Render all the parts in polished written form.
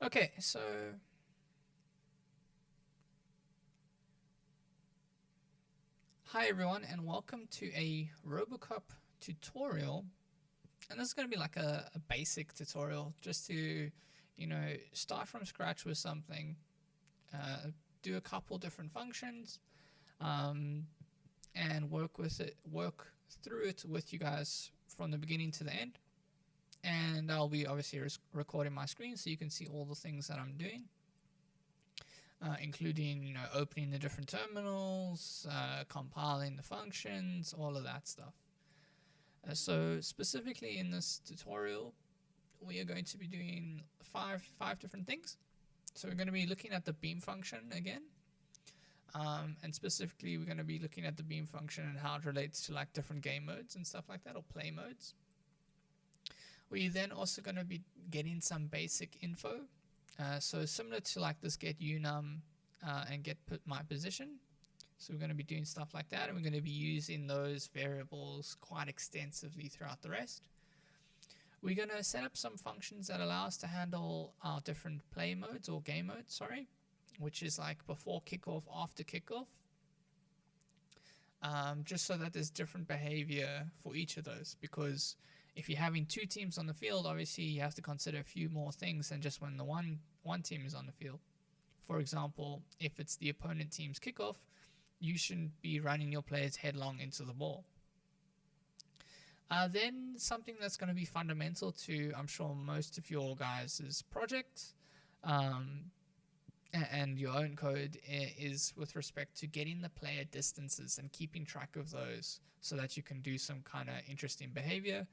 Okay, so hi everyone and welcome to a Robocop tutorial. And this is going to be like a basic tutorial just to, start from scratch with something, do a couple different functions, um, and work through it with you guys from the beginning to the end. And I'll be obviously recording my screen so you can see all the things that I'm doing. Including opening the different terminals, compiling the functions, all of that stuff. So specifically in this tutorial, we are going to be doing five different things. So we're going to be looking at the beam function again, and specifically we're going to be looking at the beam function and how it relates to like different game modes and stuff like that, or play modes. We're then also going to be getting some basic info. So similar to like this get unum and get my position. So we're going to be doing stuff like that, and we're going to be using those variables quite extensively throughout the rest. We're going to set up some functions that allow us to handle our different play modes or game modes, which is like before kickoff, after kickoff, just so that there's different behavior for each of those, because if you're having two teams on the field, obviously you have to consider a few more things than just when the one team is on the field. For example, if it's the opponent team's kickoff, you shouldn't be running your players headlong into the ball. Then something that's going to be fundamental to, I'm sure, most of your guys' projects and your own code is with respect to getting the player distances and keeping track of those so that you can do some kind of interesting behavior.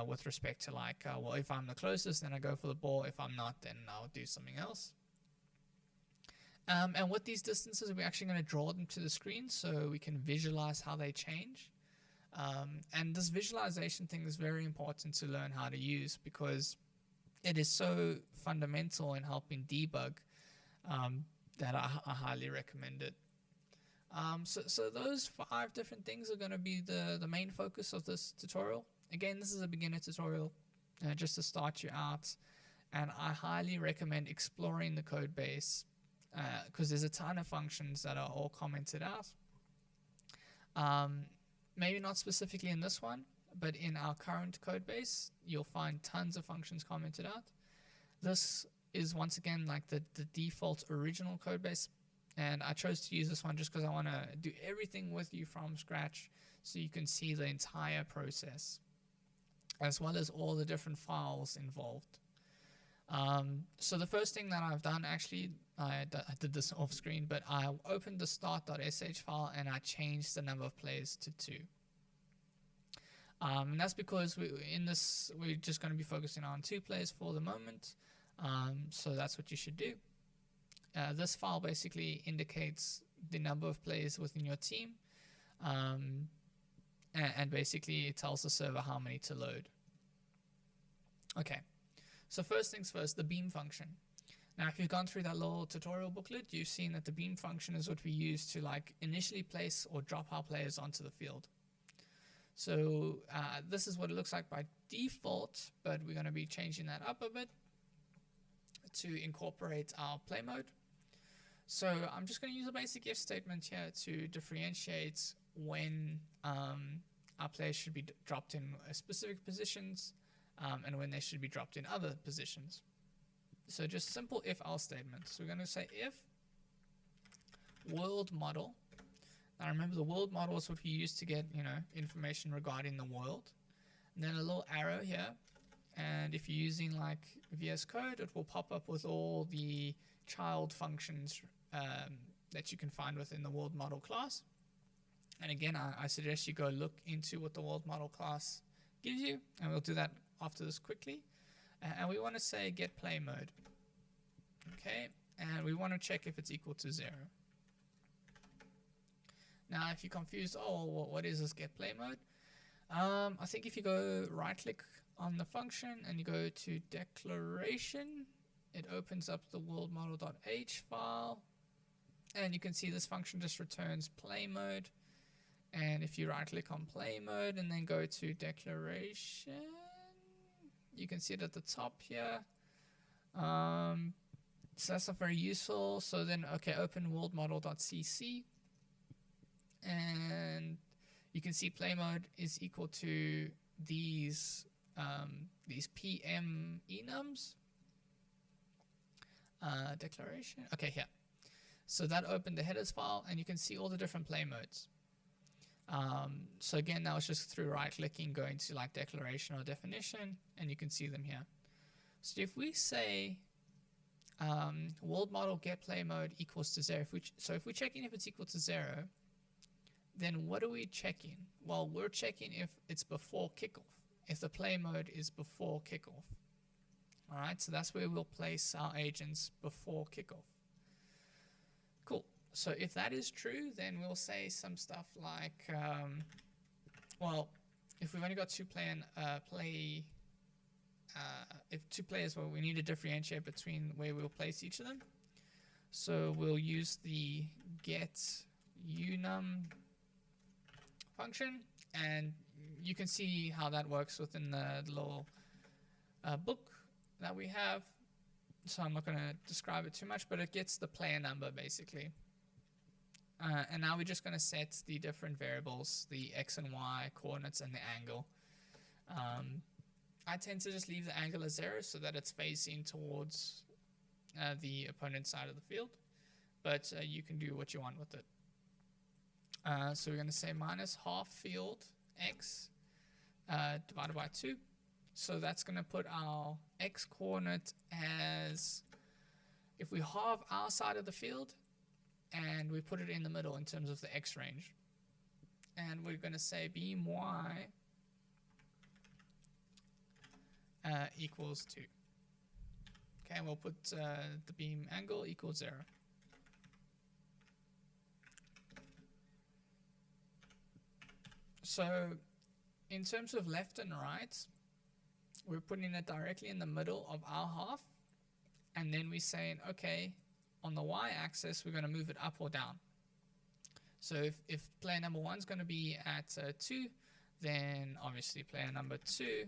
With respect to like, well, if I'm the closest, then I go for the ball. If I'm not, then I'll do something else. And with these distances, we're actually going to draw them to the screen so we can visualize how they change. And this visualization thing is very important to learn how to use because it is so fundamental in helping debug that I highly recommend it. So those 5 different things are going to be the main focus of this tutorial. Again, this is a beginner tutorial just to start you out, and I highly recommend exploring the code base because there's a ton of functions that are all commented out. Maybe not specifically in this one, but in our current code base, you'll find tons of functions commented out. This is once again like the default original code base, and I chose to use this one just because I want to do everything with you from scratch so you can see the entire process, as well as all the different files involved. So the first thing that I've done, actually, I did this off screen, but I opened the start.sh file and I changed the number of players to 2. And that's because we're just going to be focusing on 2 players for the moment. So that's what you should do. This file basically indicates the number of players within your team. And basically it tells the server how many to load. Okay, so first things first, the beam function. Now if you've gone through that little tutorial booklet, you've seen that the beam function is what we use to like initially place or drop our players onto the field. So this is what it looks like by default, but we're going to be changing that up a bit to incorporate our play mode. So I'm just going to use a basic if statement here to differentiate when our players should be dropped in specific positions and when they should be dropped in other positions. So just simple if else statements. So we're going to say if world model. Now remember, the world model is what we use to get information regarding the world. And then a little arrow here. And if you're using like VS Code, it will pop up with all the child functions that you can find within the world model class. And again, I suggest you go look into what the world model class gives you, and we'll do that after this quickly. And we want to say get play mode. Okay, and we want to check if it's equal to 0. Now, if you're confused, well, what is this get play mode? I think if you go right click on the function and you go to declaration, it opens up the world model.h file, and you can see this function just returns play mode. And if you right click on play mode and then go to declaration, you can see it at the top here. So that's not very useful. So then, okay, open worldmodel.cc, and you can see play mode is equal to these PM enums. Declaration. Okay, here. So that opened the headers file, and you can see all the different play modes. So again, that was just through right-clicking, going to like declaration or definition, and you can see them here. So if we say world model get play mode equals to 0, if we're checking if it's equal to 0, then what are we checking? Well, we're checking if it's before kickoff, if the play mode is before kickoff. All right, so that's where we'll place our agents before kickoff. Cool. So if that is true, then we'll say some stuff like, well, if we've only got if two players, well, we need to differentiate between where we'll place each of them. So we'll use the get unum function, and you can see how that works within the little book that we have. So I'm not going to describe it too much, but it gets the player number basically. And now we're just going to set the different variables, the X and Y coordinates and the angle. I tend to just leave the angle as 0 so that it's facing towards the opponent's side of the field, but you can do what you want with it. So we're going to say minus half field X divided by 2. So that's going to put our X coordinate as, if we halve our side of the field, and we put it in the middle in terms of the X range. And we're going to say beam Y equals 2. Okay, and we'll put the beam angle equals 0. So in terms of left and right, we're putting it directly in the middle of our half, and then we're saying, okay, on the y-axis, we're going to move it up or down. So if player number 1 is going to be at 2, then obviously player number 2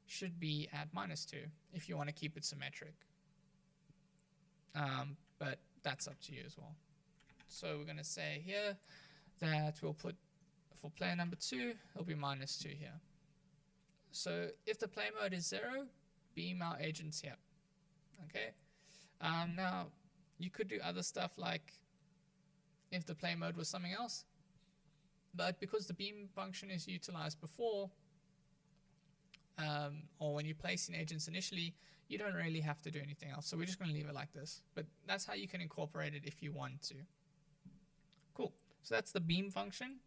should be at minus 2 if you want to keep it symmetric. But that's up to you as well. So we're going to say here that we'll put, for player number 2, it'll be minus 2 here. So if the play mode is 0, beam our agents here. Okay. Now, you could do other stuff like if the play mode was something else, but because the beam function is utilized before, or when you're placing agents initially, you don't really have to do anything else. So we're just going to leave it like this, but that's how you can incorporate it if you want to. Cool. So that's the beam function.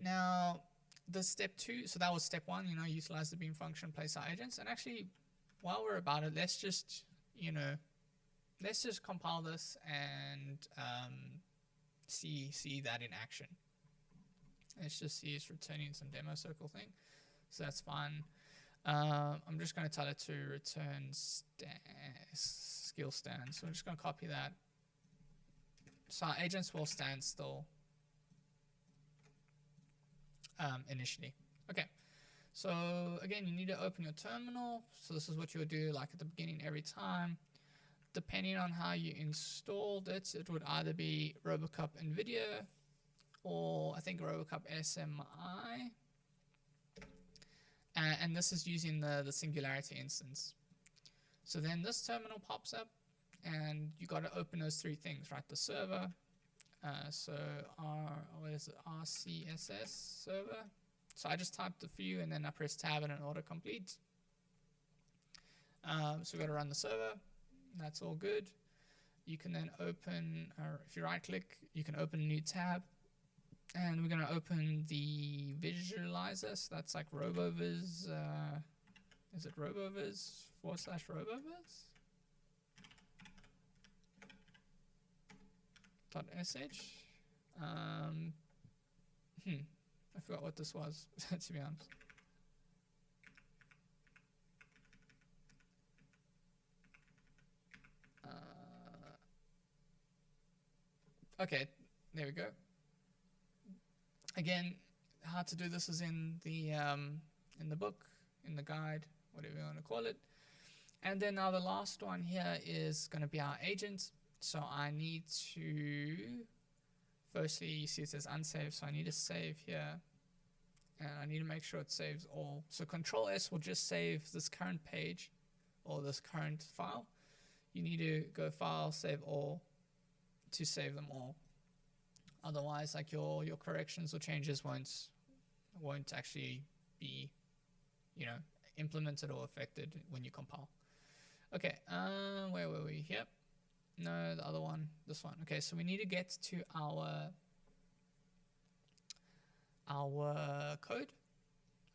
Now, the step 2, so that was step 1, utilize the beam function, place our agents, and actually, while we're about it, let's just compile this and see that in action. Let's just see it's returning some demo circle thing, so that's fine. I'm just going to tell it to return skill stand, so I'm just going to copy that. So our agents will stand still initially. Okay. So again, you need to open your terminal. So this is what you'll do like at the beginning every time. Depending on how you installed it, it would either be Robocup NVIDIA or I think Robocup SMI. And this is using the Singularity instance. So then this terminal pops up and you got to open those 3 things, right? The server, so what is it? RCSS server. So I just typed a few and then I press tab and it autocompletes. So we've got to run the server. That's all good. You can then open, or if you right click, you can open a new tab. And we're going to open the visualizer. So that's like RoboViz. Is it RoboViz /RoboViz? .sh. I forgot what this was, to be honest. Okay, there we go. Again, how to do this is in the book, in the guide, whatever you want to call it. And then now the last one here is going to be our agent. So I need to, firstly, you see it says unsave, so I need to save here. And I need to make sure it saves all. So Control S will just save this current page or this current file. You need to go File, Save All to save them all. Otherwise, like your corrections or changes won't actually be, implemented or affected when you compile. Okay, where were we? Yep. No, the other one, this one. Okay, so we need to get to our code.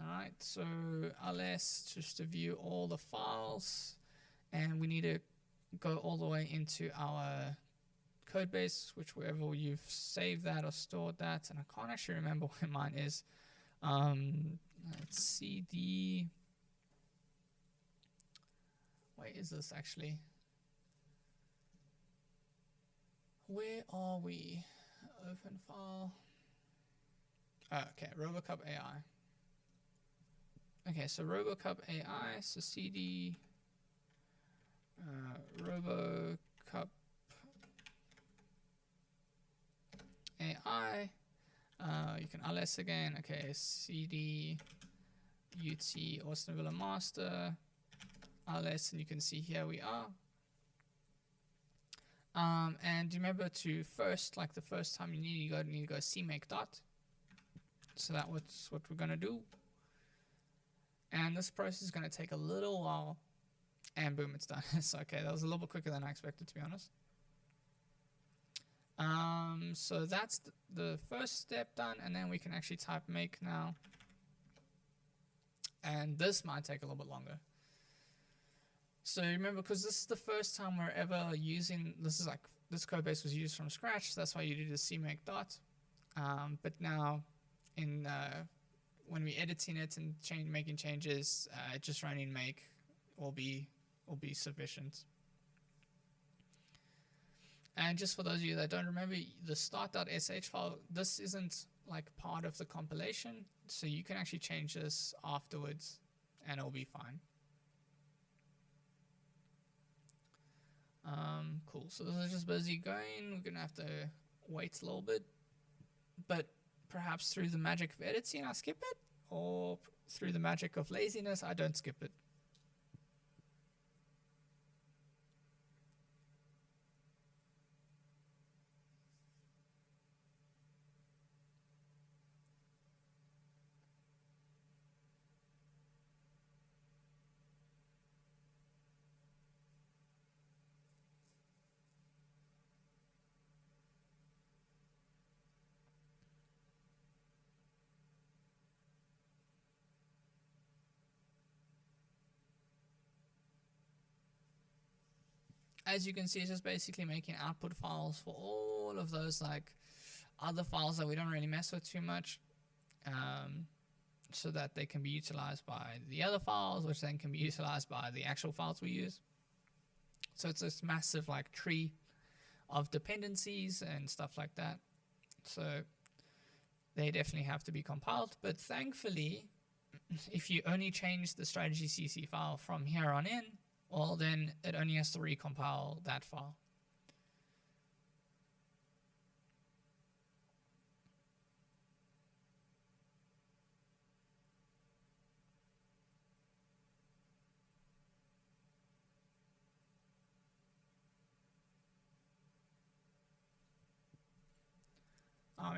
All right, so ls just to view all the files, and we need to go all the way into our code base, which wherever you've saved that or stored that, and I can't actually remember where mine is. Let's cd. Where is this actually? Where are we? Open file. Okay, RoboCup AI. Okay, so RoboCup AI, so cd RoboCup AI. You can ls again. Okay, cd ut Austin Villa master ls, and you can see here we are. And remember to first, like the first time you need to go cmake dot. So that's what we're gonna do. And this process is gonna take a little while, and boom, it's done. So okay, that was a little bit quicker than I expected, to be honest. So that's the first step done, and then we can actually type make now. And this might take a little bit longer. So remember, because this is the first time we're ever using, this code base was used from scratch, so that's why you do the cmake dot. But now, when we're editing it and making changes, just running make will be sufficient. And just for those of you that don't remember, the start.sh file, this isn't like part of the compilation, so you can actually change this afterwards and it'll be fine. Cool, so this is just busy going. We're gonna have to wait a little bit, but perhaps through the magic of editing I skip it, or through the magic of laziness I don't skip it. As you can see, it's just basically making output files for all of those like other files that we don't really mess with too much, so that they can be utilized by the other files, which then can be utilized by the actual files we use. So it's this massive like tree of dependencies and stuff like that. So they definitely have to be compiled, but thankfully, if you only change the strategy CC file from here on in, well, then it only has to recompile that file.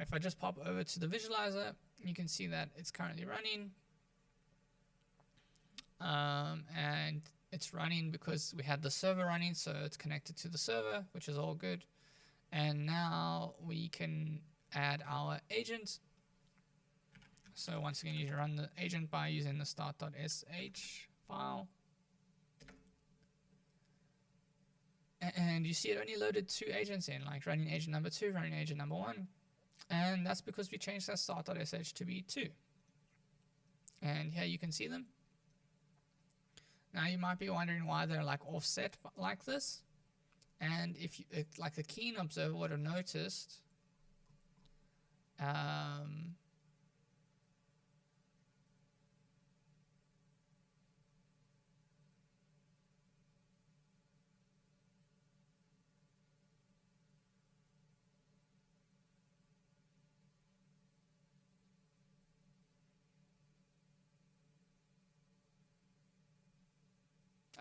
If I just pop over to the visualizer, you can see that it's currently running. And it's running because we had the server running, so it's connected to the server, which is all good. And now we can add our agent. So once again, you run the agent by using the start.sh file. And you see it only loaded 2 agents in, like running agent number 2, running agent number 1. And that's because we changed that start.sh to be 2. And here you can see them. Now you might be wondering why they're like offset like this. And if you, like the keen observer would have noticed,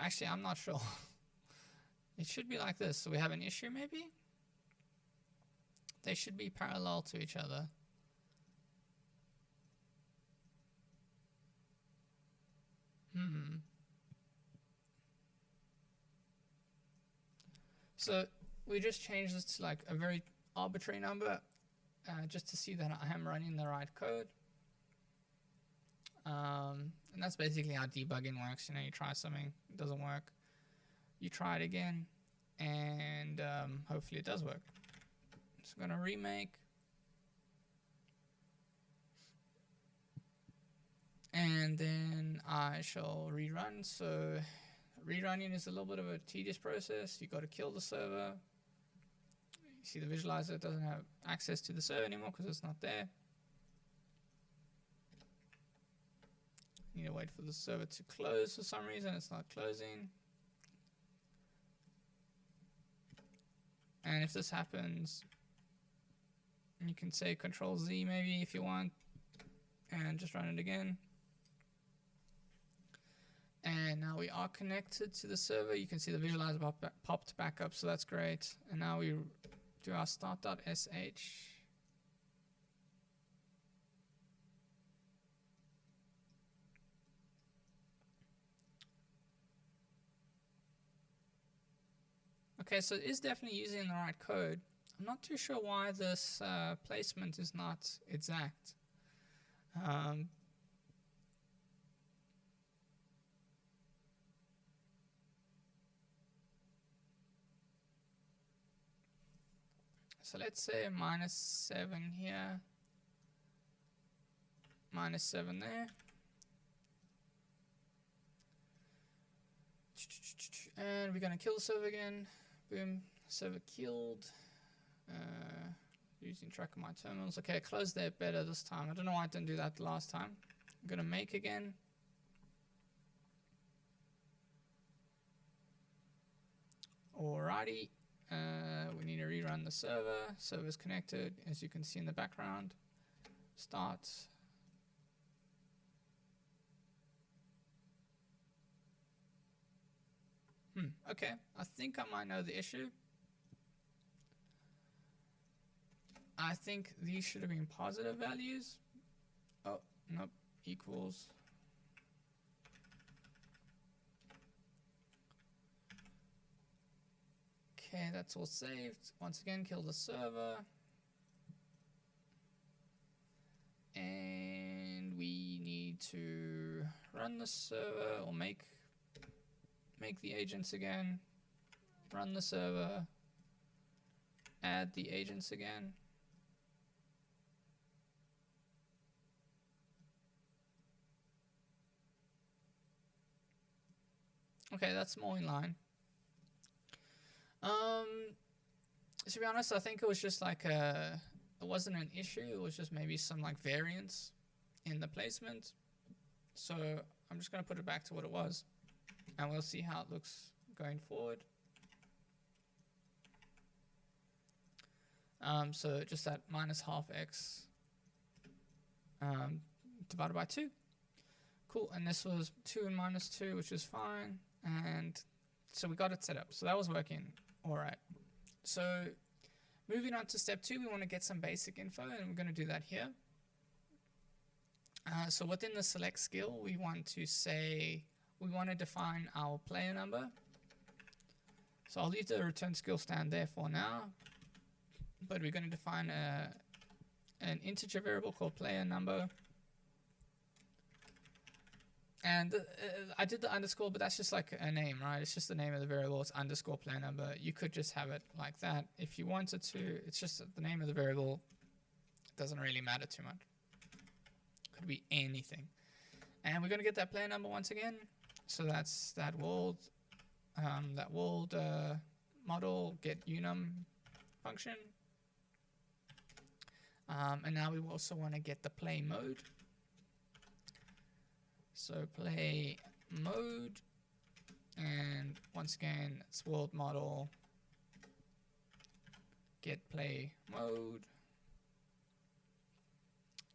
Actually, I'm not sure. It should be like this. So we have an issue maybe? They should be parallel to each other. So we just changed this to like a very arbitrary number, just to see that I am running the right code. And that's basically how debugging works. You know, you try something, it doesn't work, you try it again, and hopefully it does work. So I'm gonna remake, and then I shall rerun. So rerunning is a little bit of a tedious process. You got to kill the server. You see the visualizer doesn't have access to the server anymore because it's not there. You need to wait for the server to close for some reason. It's not closing. And if this happens, you can say Control Z maybe if you want, and just run it again. And now we are connected to the server. You can see the visualizer popped back up, so that's great. And now we do our start.sh. Okay, so it is definitely using the right code. I'm not too sure why this placement is not exact. So let's say -7 here, -7 there. And we're gonna kill the server again. Boom, server killed. Losing track of my terminals. Okay, close there better this time. I don't know why I didn't do that the last time. I'm gonna make again. Alrighty. We need to rerun the server. Server's connected, as you can see in the background. Start. Okay, I think I might know the issue. I think these should have been positive values. Oh, nope, equals. Okay, that's all saved. Once again, kill the server. And we need to run the server, or make the agents again. Run the server. Add the agents again. Okay, that's more in line. To be honest, I think it was just like it wasn't an issue. It was just maybe some like variance in the placement. So I'm just gonna put it back to what it was, and we'll see how it looks going forward. So just that -12 x divided by 2. Cool, and this was 2 and -2, which is fine. And so we got it set up. So that was working all right. So moving on to step 2, we want to get some basic info, and we're going to do that here. So within the select skill, we want to define our player number. So I'll leave the return skill stand there for now, but we're going to define an integer variable called player number. And I did the underscore, but that's just like a name, right? It's just the name of the variable. It's underscore player number. You could just have it like that if you wanted to. It's just the name of the variable. It doesn't really matter too much. Could be anything. And we're going to get that player number once again. So that's that world model get unum function. And now we also want to get the play mode. So play mode, and once again it's world model get play mode,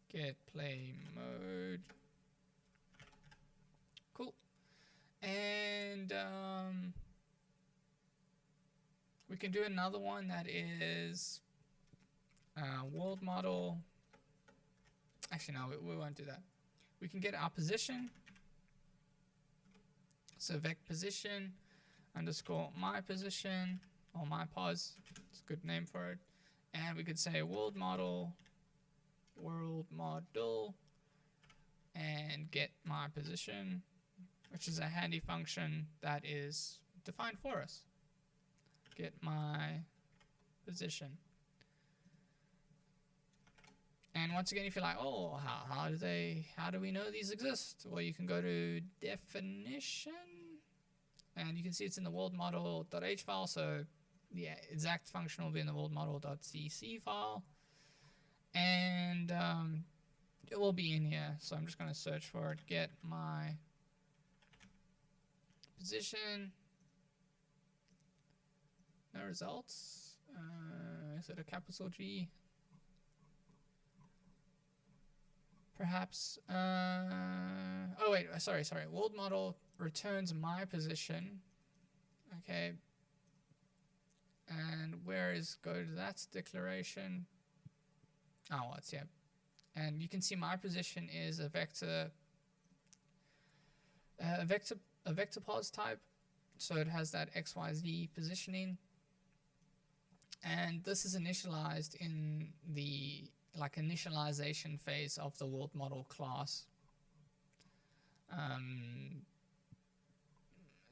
get play mode. Cool. And we can do another one that is world model. Actually, no, we won't do that. We can get our position. So vec position underscore my position, or my pos. It's a good name for it. And we could say world model, and get my position, which is a handy function that is defined for us. Get my position. And once again, if you're like, oh, how do we know these exist? Well, you can go to definition, and you can see it's in the world model.h file. So the exact function will be in the world model.cc file, and it will be in here. So I'm just going to search for it. Get my position. No results. Is it a capital G? Perhaps. Oh wait, sorry. World model returns my position. Okay. And where is go to that declaration? Oh, it's yeah. And you can see my position is a vector pos type. So it has that XYZ positioning. And this is initialized in the initialization phase of the world model class.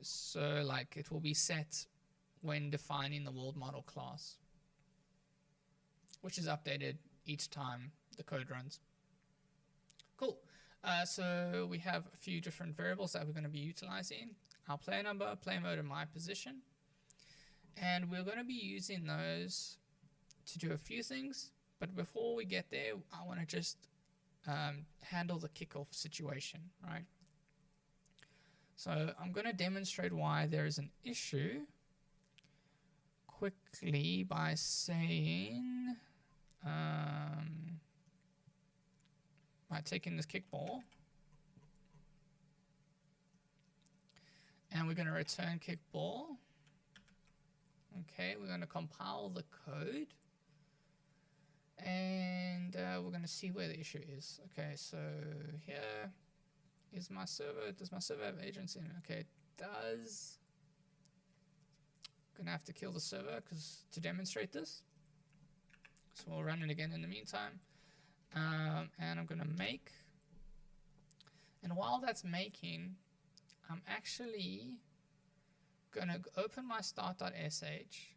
So it will be set when defining the world model class, which is updated each time the code runs. Cool. So we have a few different variables that we're going to be utilizing. Our player number, player mode, and my position. And we're going to be using those to do a few things. But before we get there, I want to just handle the kickoff situation, right? So I'm going to demonstrate why there is an issue quickly by saying, by taking this kickball, and we're going to return kickball. Okay, we're going to compile the code. And we're going to see where the issue is. Okay, so here is my server. Does my server have agents in it? Okay, it does. Gonna have to kill the server to demonstrate this. So we'll run it again in the meantime. And I'm gonna make. And while that's making, I'm actually gonna open my start.sh.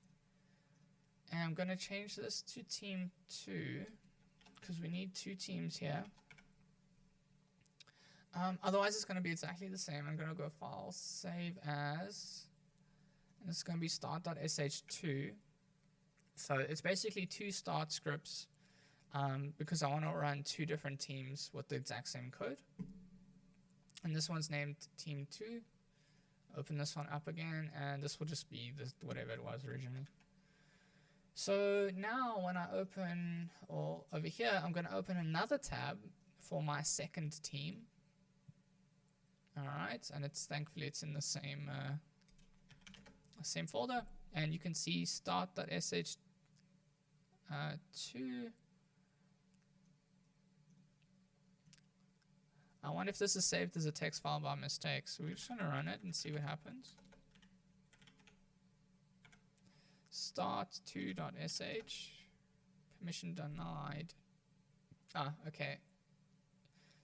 And I'm going to change this to team 2 because we need 2 teams here. Otherwise, it's going to be exactly the same. I'm going to go file, save as, and it's going to be start.sh2. So it's basically 2 start scripts because I want to run 2 different teams with the exact same code. And this one's named team 2. Open this one up again, and this will just be whatever it was originally. So now when I open, or over here, I'm going to open another tab for my second team. All right, and thankfully it's in the same folder, and you can see start.sh2. I wonder if this is saved as a text file by mistake. So we're just going to run it and see what happens. Start2.sh, permission denied. Okay.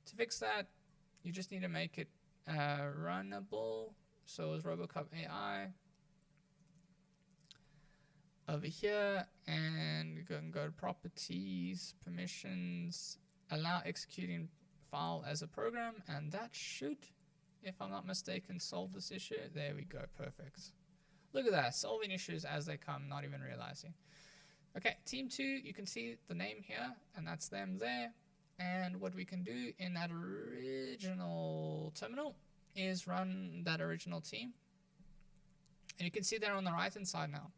To fix that, you just need to make it runnable. So it's Robocop AI over here, and you can go to properties, permissions, allow executing file as a program, and that should, if I'm not mistaken, solve this issue. There we go, perfect. Look at that, solving issues as they come, not even realizing. Okay, team 2, you can see the name here, and that's them there. And what we can do in that original terminal is run that original team. And you can see they're on the right-hand side now.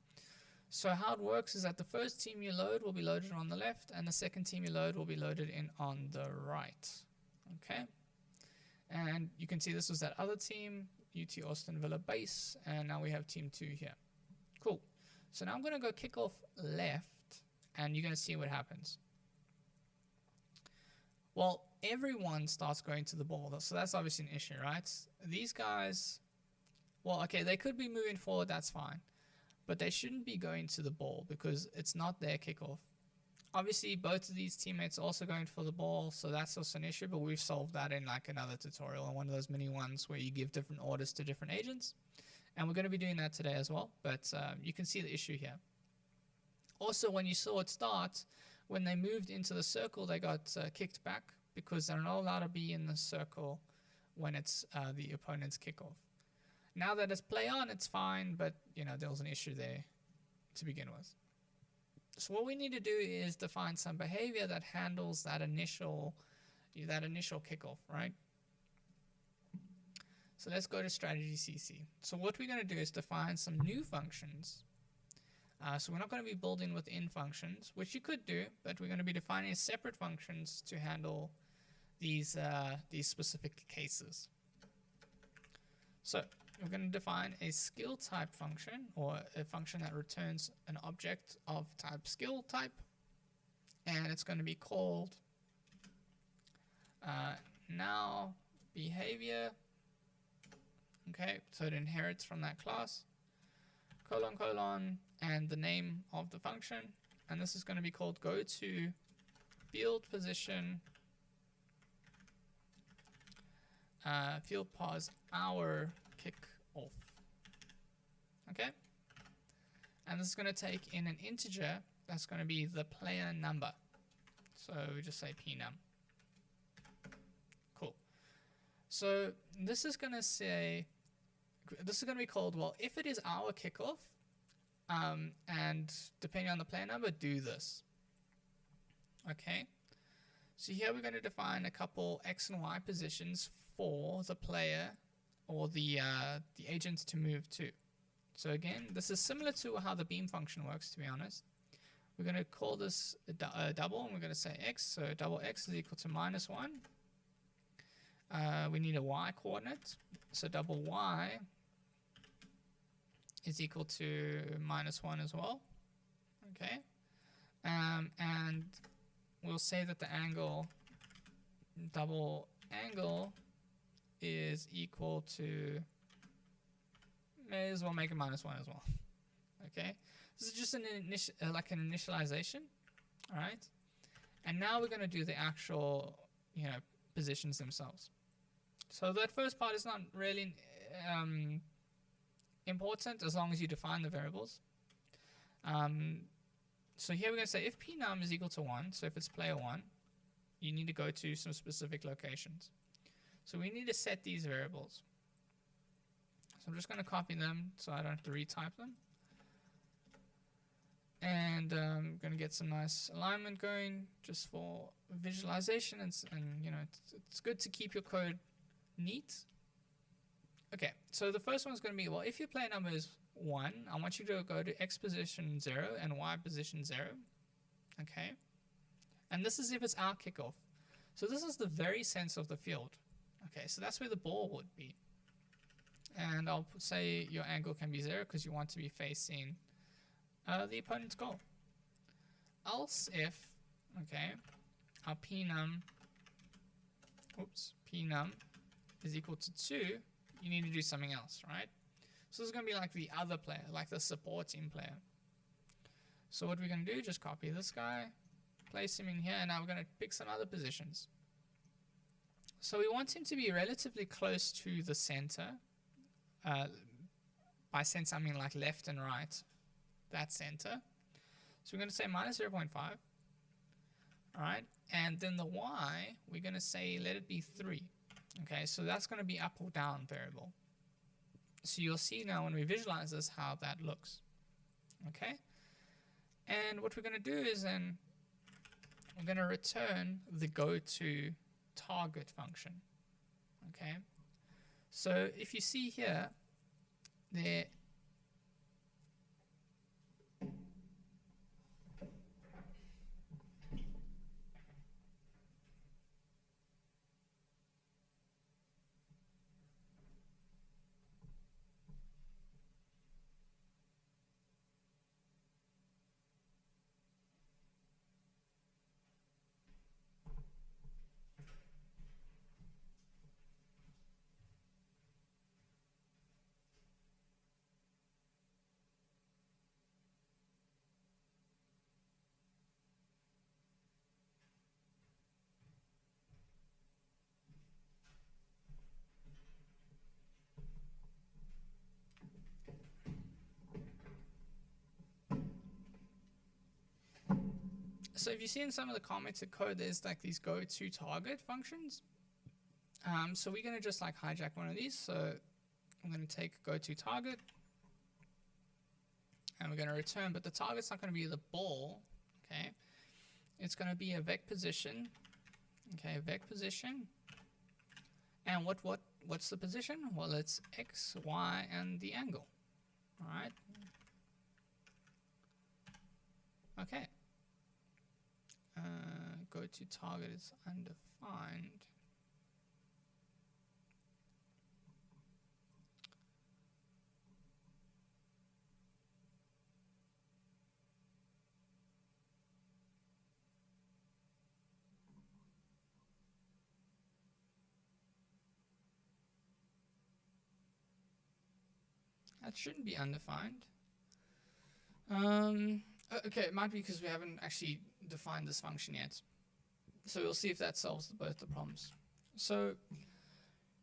So how it works is that the first team you load will be loaded on the left, and the second team you load will be loaded in on the right. Okay? And you can see this was that other team. UT Austin Villa base, and now we have team 2 here. Cool. So now I'm going to go kick off left, and you're going to see what happens. Well, everyone starts going to the ball, so that's obviously an issue, right? These guys, well, okay, they could be moving forward, that's fine. But they shouldn't be going to the ball because it's not their kickoff. Obviously, both of these teammates are also going for the ball, so that's also an issue, but we've solved that in like another tutorial, and one of those mini ones where you give different orders to different agents. And we're going to be doing that today as well, but you can see the issue here. Also, when you saw it start, when they moved into the circle, they got kicked back because they're not allowed to be in the circle when it's the opponent's kickoff. Now that it's play on, it's fine, but you know there was an issue there to begin with. So what we need to do is define some behavior that handles that initial kickoff, right? So let's go to strategy CC. So what we're going to do is define some new functions. So we're not going to be building within functions, which you could do, but we're going to be defining separate functions to handle these specific cases. So we're going to define a skill type function, or a function that returns an object of type skill type, and it's going to be called now behavior. Okay, so it inherits from that class, colon, colon, and the name of the function, and this is going to be called go to field position field pause hour kick off. Okay, and this is going to take in an integer that's going to be the player number, so we just say pnum. Cool. So this is going to be called, well, if it is our kickoff, and depending on the player number, do this. Okay, so here we're going to define a couple X and Y positions for the player or the agents to move to. So again, this is similar to how the beam function works, to be honest. We're going to call this a double, and we're going to say X, so double X is equal to -1. We need a Y coordinate, so double Y is equal to -1 as well. Okay, and we'll say that the double angle is equal to, may as well make it -1 as well. Okay, this is just an like an initialization. All right, and now we're going to do the actual positions themselves. So that first part is not really important as long as you define the variables. So here we're going to say if pnum is equal to 1, so if it's player 1, you need to go to some specific locations. So we need to set these variables. So I'm just going to copy them so I don't have to retype them. And I'm going to get some nice alignment going just for visualization, and it's good to keep your code neat. Okay, so the first one's going to be, well, if your player number is 1, I want you to go to X position 0 and Y position 0. Okay, and this is if it's our kickoff. So this is the very center of the field. Okay, so that's where the ball would be. And I'll say your angle can be 0 because you want to be facing the opponent's goal. Else if, okay, our pnum is equal to 2, you need to do something else, right? So this is going to be like the other player, like the supporting player. So what we're going to do, just copy this guy, place him in here, and now we're going to pick some other positions. So we want him to be relatively close to the center. By center, I mean like left and right, that center. So we're going to say -0.5. All right, and then the Y, we're going to say let it be 3. Okay, so that's going to be up or down variable. So you'll see now when we visualize this how that looks. Okay, and what we're going to do is then we're going to return the go to target function. Okay, so if you see here, there So if you see in some of the commented code, there's like these go to target functions. So we're going to just like hijack one of these. So I'm going to take go to target and we're going to return, but the target's not going to be the ball. Okay. It's going to be a vec position. Okay. Vec position. And what's the position? Well, it's X, Y, and the angle. All right. Okay. Go to target is undefined. That shouldn't be undefined. Okay, it might be because we haven't actually defined this function yet. So we'll see if that solves both the problems. So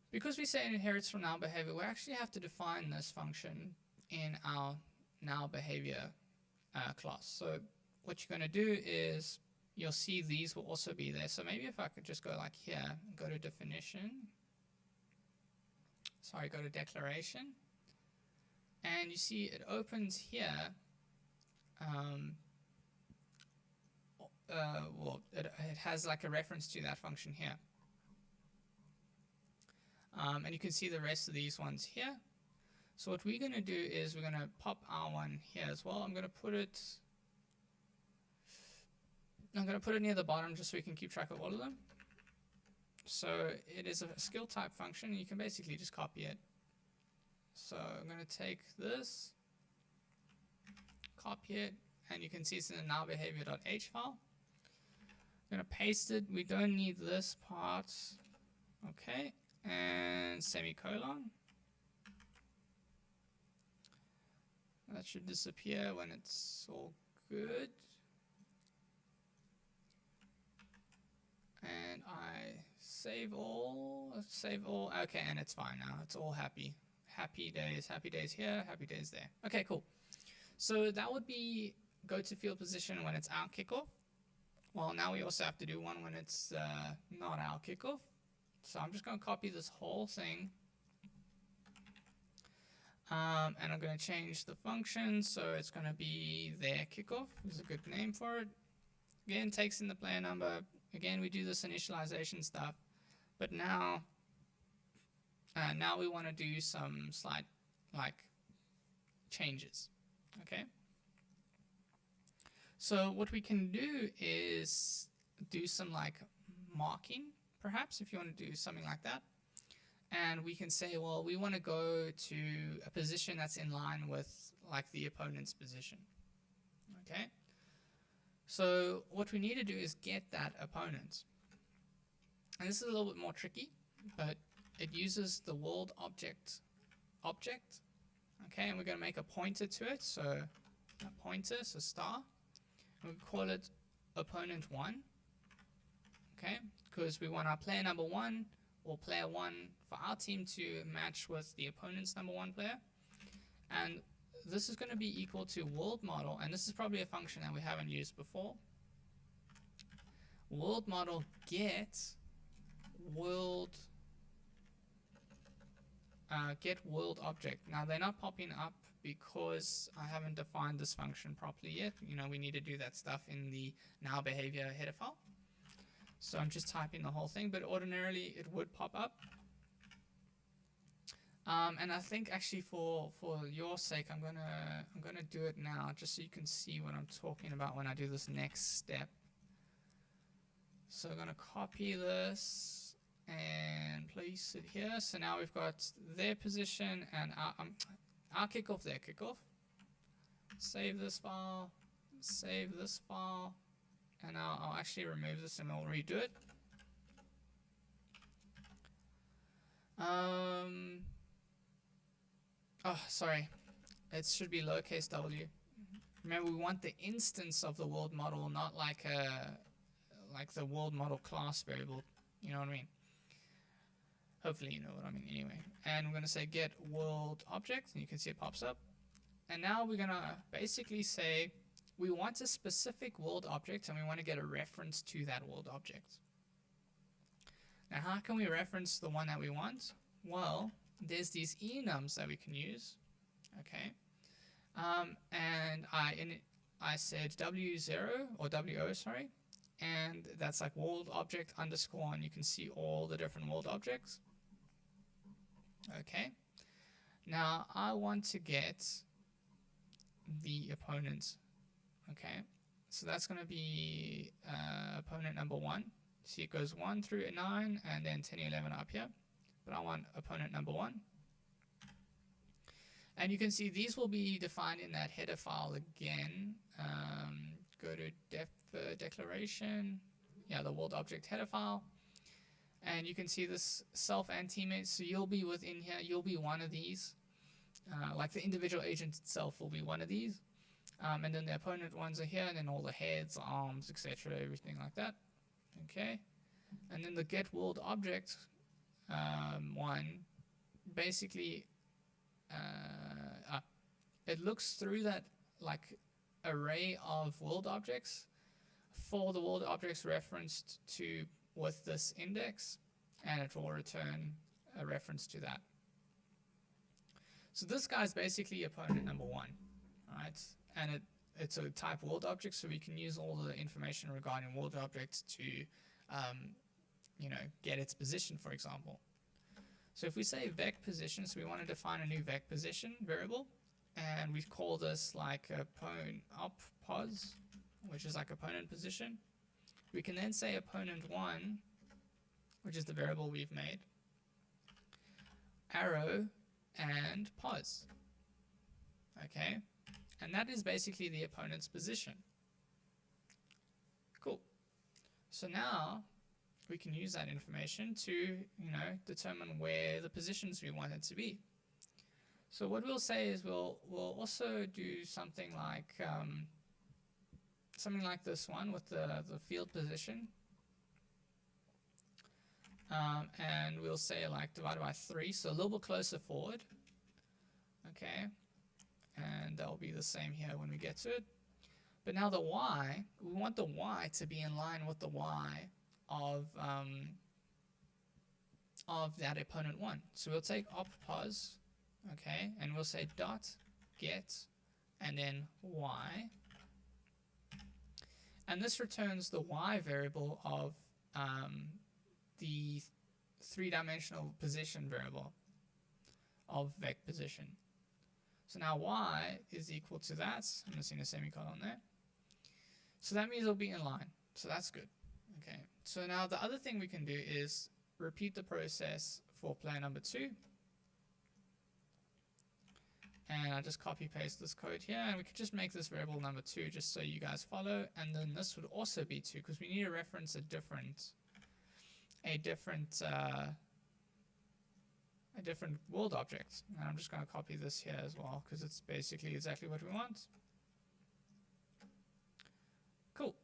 because we say it inherits from null behavior, we actually have to define this function in our null behavior class. So what you're going to do is you'll see these will also be there. So maybe if I could just go like here, go to definition. Sorry, go to declaration. And you see it opens here. Well, it has like a reference to that function here. And you can see the rest of these ones here. So what we're going to do is we're going to pop our one here as well. I'm going to put it near the bottom just so we can keep track of all of them. So it is a skill type function. You can basically just copy it. So I'm going to take this, copy it, and you can see it's in the null behavior.h file. I'm going to paste it. We don't need this part. Okay, and semicolon. That should disappear when it's all good. And I save all. Okay, and it's fine now. It's all happy. Happy days here, happy days there. Okay, cool. So that would be go to field position when it's our kickoff. Well, now we also have to do one when it's not our kickoff. So I'm just going to copy this whole thing. And I'm going to change the function. So it's going to be their kickoff. Is a good name for it. Again, takes in the player number. Again, we do this initialization stuff. But now we want to do some slight changes. Okay. So what we can do is do some marking, perhaps, if you want to do something like that. And we can say, well, we want to go to a position that's in line with the opponent's position. Okay. So what we need to do is get that opponent. And this is a little bit more tricky, but it uses the world object. Okay, and we're going to make a pointer to it. So a pointer, so star. And we call it opponent1. Okay, because we want our player number 1 or player 1 for our team to match with the opponent's number 1 player. And this is going to be equal to world model, and this is probably a function that we haven't used before. World model get world object. Now they're not popping up because I haven't defined this function properly yet. You know, we need to do that stuff in the now behavior header file. So I'm just typing the whole thing, but ordinarily it would pop up. And I think actually for your sake, I'm gonna do it now just so you can see what I'm talking about when I do this next step. So I'm gonna copy this and place it here. So now we've got their position and our kickoff, their kickoff. Save this file, and I'll actually remove this and we'll redo it. Oh, sorry. It should be lowercase w. Remember, we want the instance of the world model, not like the world model class variable. You know what I mean? Hopefully you know what I mean anyway. And we're going to say get world object, and you can see it pops up. And now we're going to basically say we want a specific world object and we want to get a reference to that world object. Now, how can we reference the one that we want? Well, there's these enums that we can use, okay? And I said W0 or WO, sorry, and that's like world object underscore, and you can see all the different world objects. Okay. Now I want to get the opponent. Okay. So that's going to be opponent number 1. See, it goes 1 through 9 and then 10, 11 up here. But I want opponent number 1. And you can see these will be defined in that header file again. Go to def declaration. Yeah, the world object header file. And you can see this self and teammates. So you'll be within here. You'll be one of these. Like the individual agent itself will be one of these. And then the opponent ones are here. And then all the heads, arms, etc. Everything like that. Okay. And then the get world object one basically it looks through that like array of world objects for the world objects referenced to with this index, and it will return a reference to that. So this guy's basically opponent number 1, right? And it's a type world object, so we can use all the information regarding world objects to you know, get its position, for example. So if we say vec position, so we want to define a new vec position variable, and we call this like op pos, which is like opponent position. We can then say opponent 1, which is the variable we've made, arrow and pos. Okay, and that is basically the opponent's position. Cool. So now we can use that information to, you know, determine where the positions we want it to be. So what we'll say is we'll also do something like this one with the field position, and we'll say like divided by 3, so a little bit closer forward. Okay, and that'll be the same here when we get to it. But now the y, we want the y to be in line with the y of that opponent 1. So we'll take op pos, okay, and we'll say dot get and then y, and this returns the y variable of the 3-dimensional position variable of vec position. So now y is equal to that. I'm missing a semicolon there. So that means it'll be in line. So that's good. Okay. So now the other thing we can do is repeat the process for player number 2. And I just copy paste this code here, and we could just make this variable number 2 just so you guys follow. And then this would also be 2 because we need to reference a different world object. And I'm just going to copy this here as well because it's basically exactly what we want. Cool.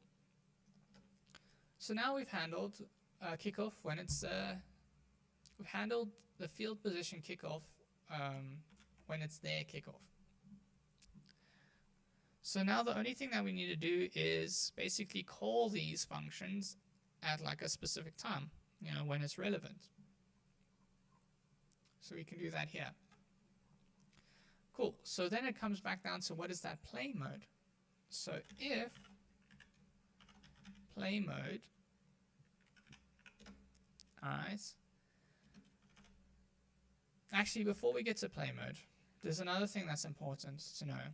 So now we've handled kickoff when it's we've handled the field position kickoff when it's their kickoff. So now the only thing that we need to do is basically call these functions at like a specific time, you know, when it's relevant. So we can do that here. Cool. So then it comes back down to what is that play mode. So if play mode, alright. Actually, before we get to play mode, there's another thing that's important to know.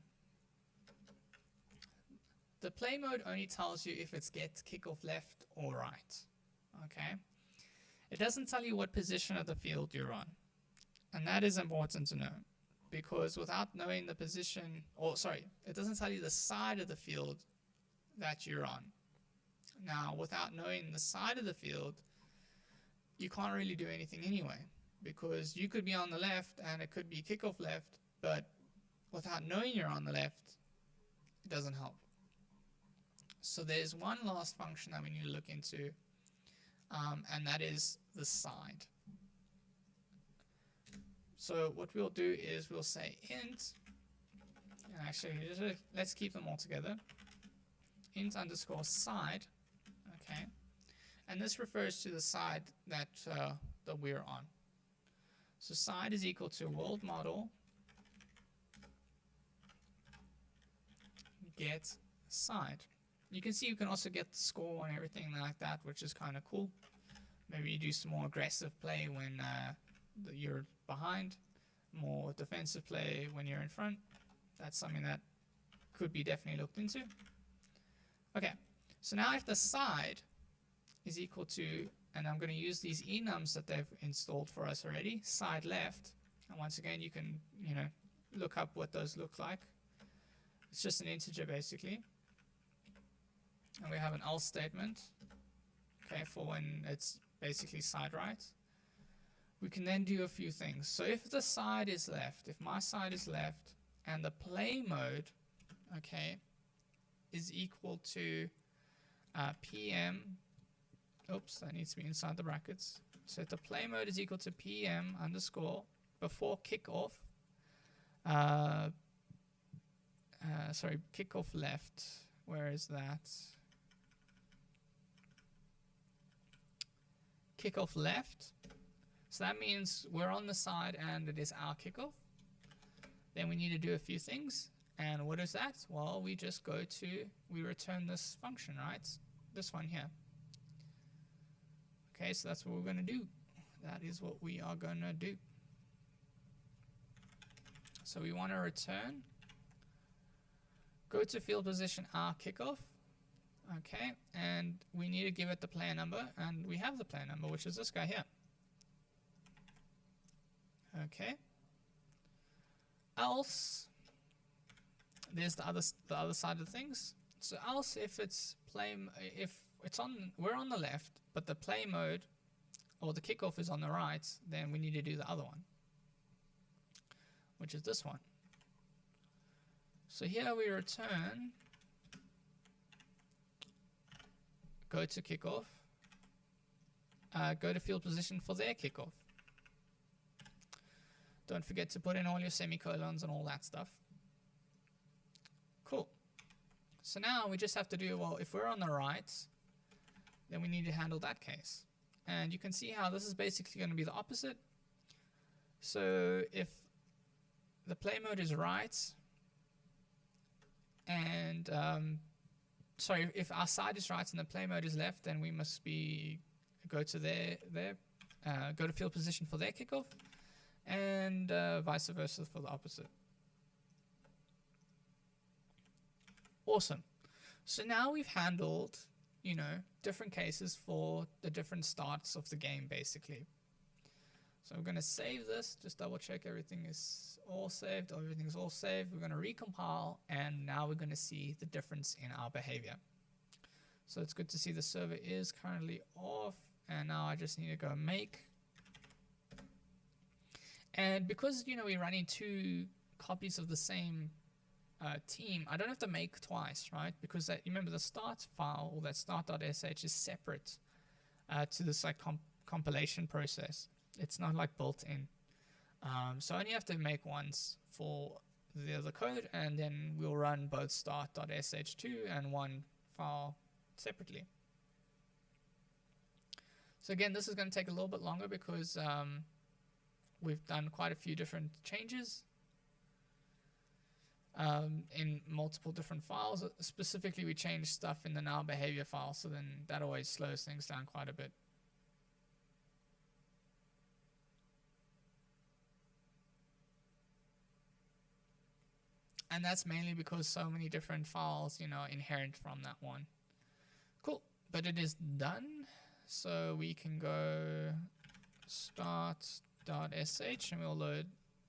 The play mode only tells you if it's get kickoff left or right. Okay? It doesn't tell you what position of the field you're on. And that is important to know, because without knowing the position, it doesn't tell you the side of the field that you're on. Now, without knowing the side of the field, you can't really do anything anyway, because you could be on the left and it could be kickoff left, but without knowing you're on the left, it doesn't help. So there's one last function that we need to look into, and that is the side. So what we'll do is we'll say int, and actually let's keep them all together. int underscore side, okay, and this refers to the side that that we're on. So side is equal to world model get side. You can see you can also get the score and everything like that, which is kind of cool. Maybe you do some more aggressive play when you're behind, more defensive play when you're in front. That's something that could be definitely looked into. Okay, so now if the side is equal to, and I'm going to use these enums that they've installed for us already, side left, and once again you can, you know, look up what those look like. It's just an integer basically, and we have an else statement, okay, for when it's basically side right. We can then do a few things. So if the side is left, if my side is left, and the play mode, okay, is equal to PM, oops, that needs to be inside the brackets. So if the play mode is equal to PM underscore before kickoff, sorry, kickoff left, where is that? Kickoff left. So that means we're on the side and it is our kickoff. Then we need to do a few things. And what is that? Well, we just go to, we return this function, right? This one here. Okay, so that's what we're going to do. That is what we are going to do. So we want to return, go to field position our kickoff. Okay, and we need to give it the player number, and we have the player number, which is this guy here. Okay. Else, there's the other side of things. So else, if it's we're on the left, but the play mode or the kickoff is on the right, then we need to do the other one, which is this one. So here we return, go to kickoff, go to field position for their kickoff. Don't forget to put in all your semicolons and all that stuff. Cool. So now we just have to do, well, if we're on the right, then we need to handle that case. And you can see how this is basically going to be the opposite. So if the play mode is right, and sorry, if our side is right and the play mode is left, then we must go to go to field position for their kickoff, and vice versa for the opposite. Awesome. So now we've handled, you know, different cases for the different starts of the game, basically. So we're going to save this, just double check everything is all saved, or everything's all saved. We're going to recompile, and now we're going to see the difference in our behavior. So it's good to see the server is currently off, and now I just need to go make. And because, you know, we're running 2 copies of the same team, I don't have to make twice, right? Because you remember the start file, or that start.sh is separate to this like compilation process. It's not like built in. So I only have to make once for the other code, and then we'll run both start.sh2 and one file separately. So again, this is going to take a little bit longer because we've done quite a few different changes in multiple different files. Specifically, we changed stuff in the now behavior file, so then that always slows things down quite a bit. And that's mainly because so many different files, you know, inherent from that one. Cool, but it is done. So we can go start.sh and we'll load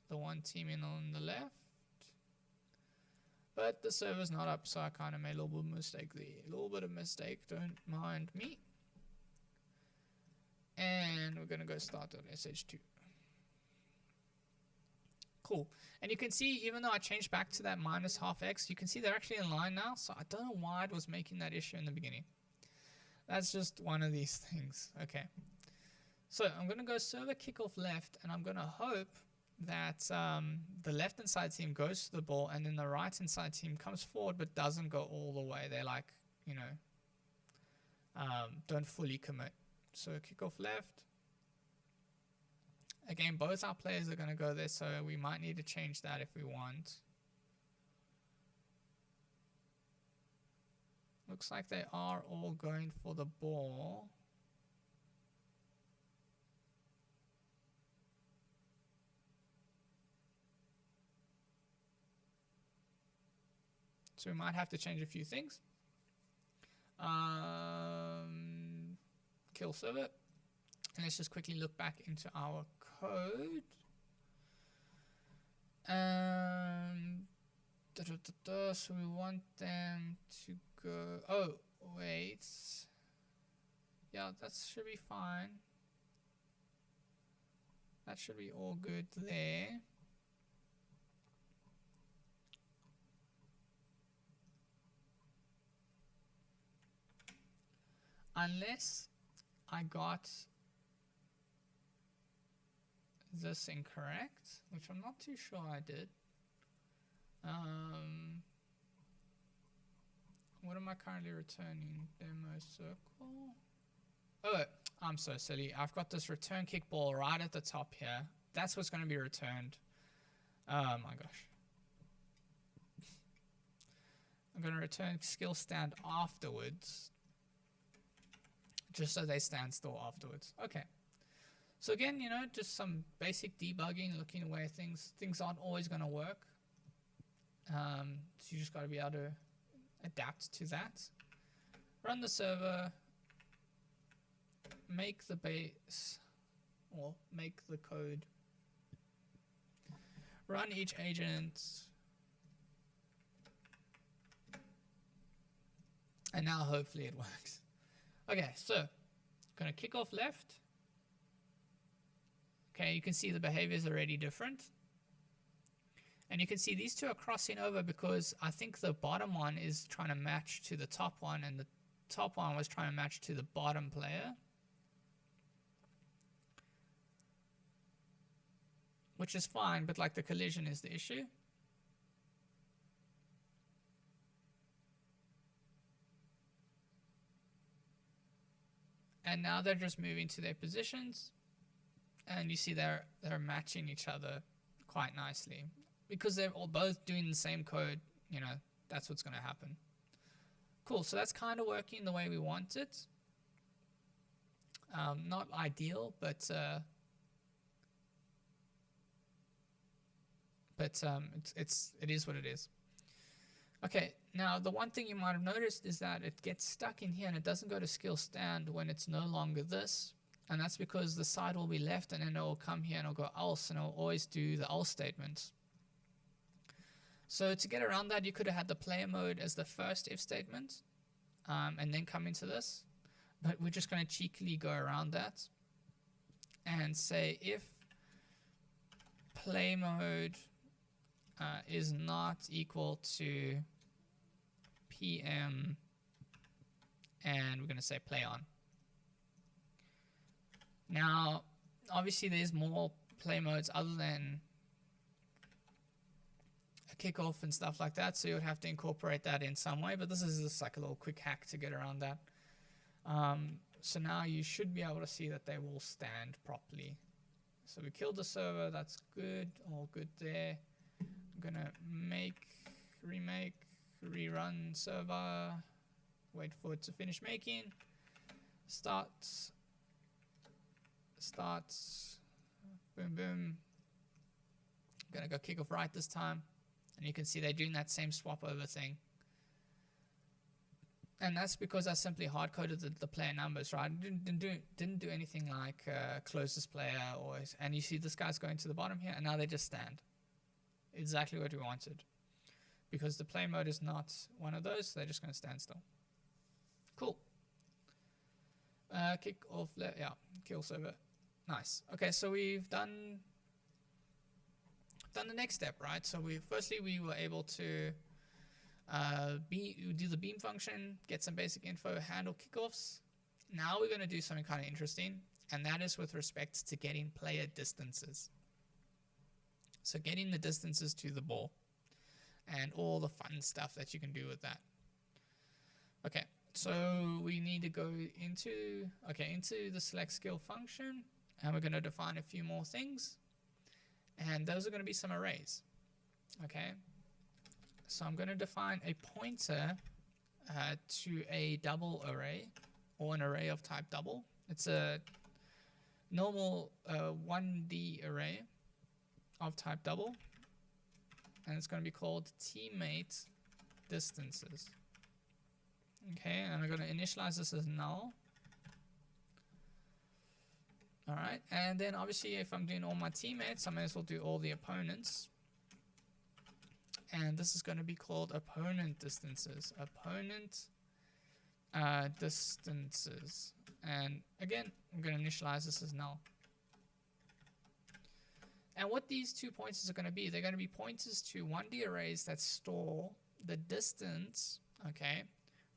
the one team in on the left. But the server's not up, so I kind of made a little bit of mistake there. A little bit of mistake, don't mind me. And we're going to go start.sh2. Cool. And you can see, even though I changed back to that -12x, you can see they're actually in line now. So I don't know why it was making that issue in the beginning. That's just one of these things. Okay. So I'm going to go server kickoff left, and I'm going to hope that the left hand side team goes to the ball, and then the right hand side team comes forward but doesn't go all the way. They're like, you know, don't fully commit. So kickoff left. Again, both our players are going to go there, so we might need to change that if we want. Looks like they are all going for the ball. So we might have to change a few things. Kill server. And let's just quickly look back into our code. So we want them to go. Oh, wait. Yeah, that should be fine. That should be all good there. Unless I got this incorrect, which I'm not too sure I did. What am I currently returning? Demo circle. Oh, I'm so silly. I've got this return kickball right at the top here. That's what's going to be returned. Oh my gosh. I'm going to return skill stand afterwards, just so they stand still afterwards. Okay. So again, you know, just some basic debugging, looking at where things aren't always going to work. So you just got to be able to adapt to that. Run the server, make the base, or make the code. Run each agent. And now hopefully it works. Okay, so gonna kick off left. Okay, you can see the behavior is already different. And you can see these two are crossing over because I think the bottom one is trying to match to the top one and the top one was trying to match to the bottom player. Which is fine, but like the collision is the issue. And now they're just moving to their positions. And you see they're matching each other quite nicely. Because they're all both doing the same code, you know, that's what's going to happen. Cool, so that's kind of working the way we want it. Not ideal, but it is what it is. Okay, now the one thing you might have noticed is that it gets stuck in here and it doesn't go to skill stand when it's no longer this. And that's because the side will be left and then it will come here and it'll go else and it'll always do the else statement. So to get around that, you could have had the player mode as the first if statement and then come into this. But we're just going to cheekily go around that and say if play mode is not equal to PM, and we're going to say play on. Now, obviously there's more play modes other than a kickoff and stuff like that, so you would have to incorporate that in some way, but this is just like a little quick hack to get around that. So now you should be able to see that they will stand properly. So we killed the server, that's good, all good there. I'm gonna remake, rerun server, wait for it to finish making, starts, boom, boom. I'm gonna go kick off right this time, and you can see they're doing that same swap over thing. And that's because I simply hard-coded the player numbers, right? Didn't do anything like close this player, and you see this guy's going to the bottom here, and now they just stand. Exactly what we wanted. Because the play mode is not one of those, so they're just going to stand still. Cool. Kick off, yeah, kill server. Nice. Okay, so we've done the next step, right? So firstly we were able to do the beam function, get some basic info, handle kickoffs. Now we're going to do something kind of interesting, and that is with respect to getting player distances. So getting the distances to the ball and all the fun stuff that you can do with that. Okay, So we need to go into the select skill function, and we're going to define a few more things, and those are going to be some arrays. Okay, so I'm going to define a pointer to a double array, or an array of type double. It's a normal 1D array of type double, and it's going to be called teammate distances. Okay, and I'm going to initialize this as null. Alright, and then obviously if I'm doing all my teammates, I may as well do all the opponents. And this is going to be called opponent distances. Opponent distances. And again, I'm going to initialize this as null. And what these 2 pointers are going to be, they're going to be pointers to 1D arrays that store the distance, okay,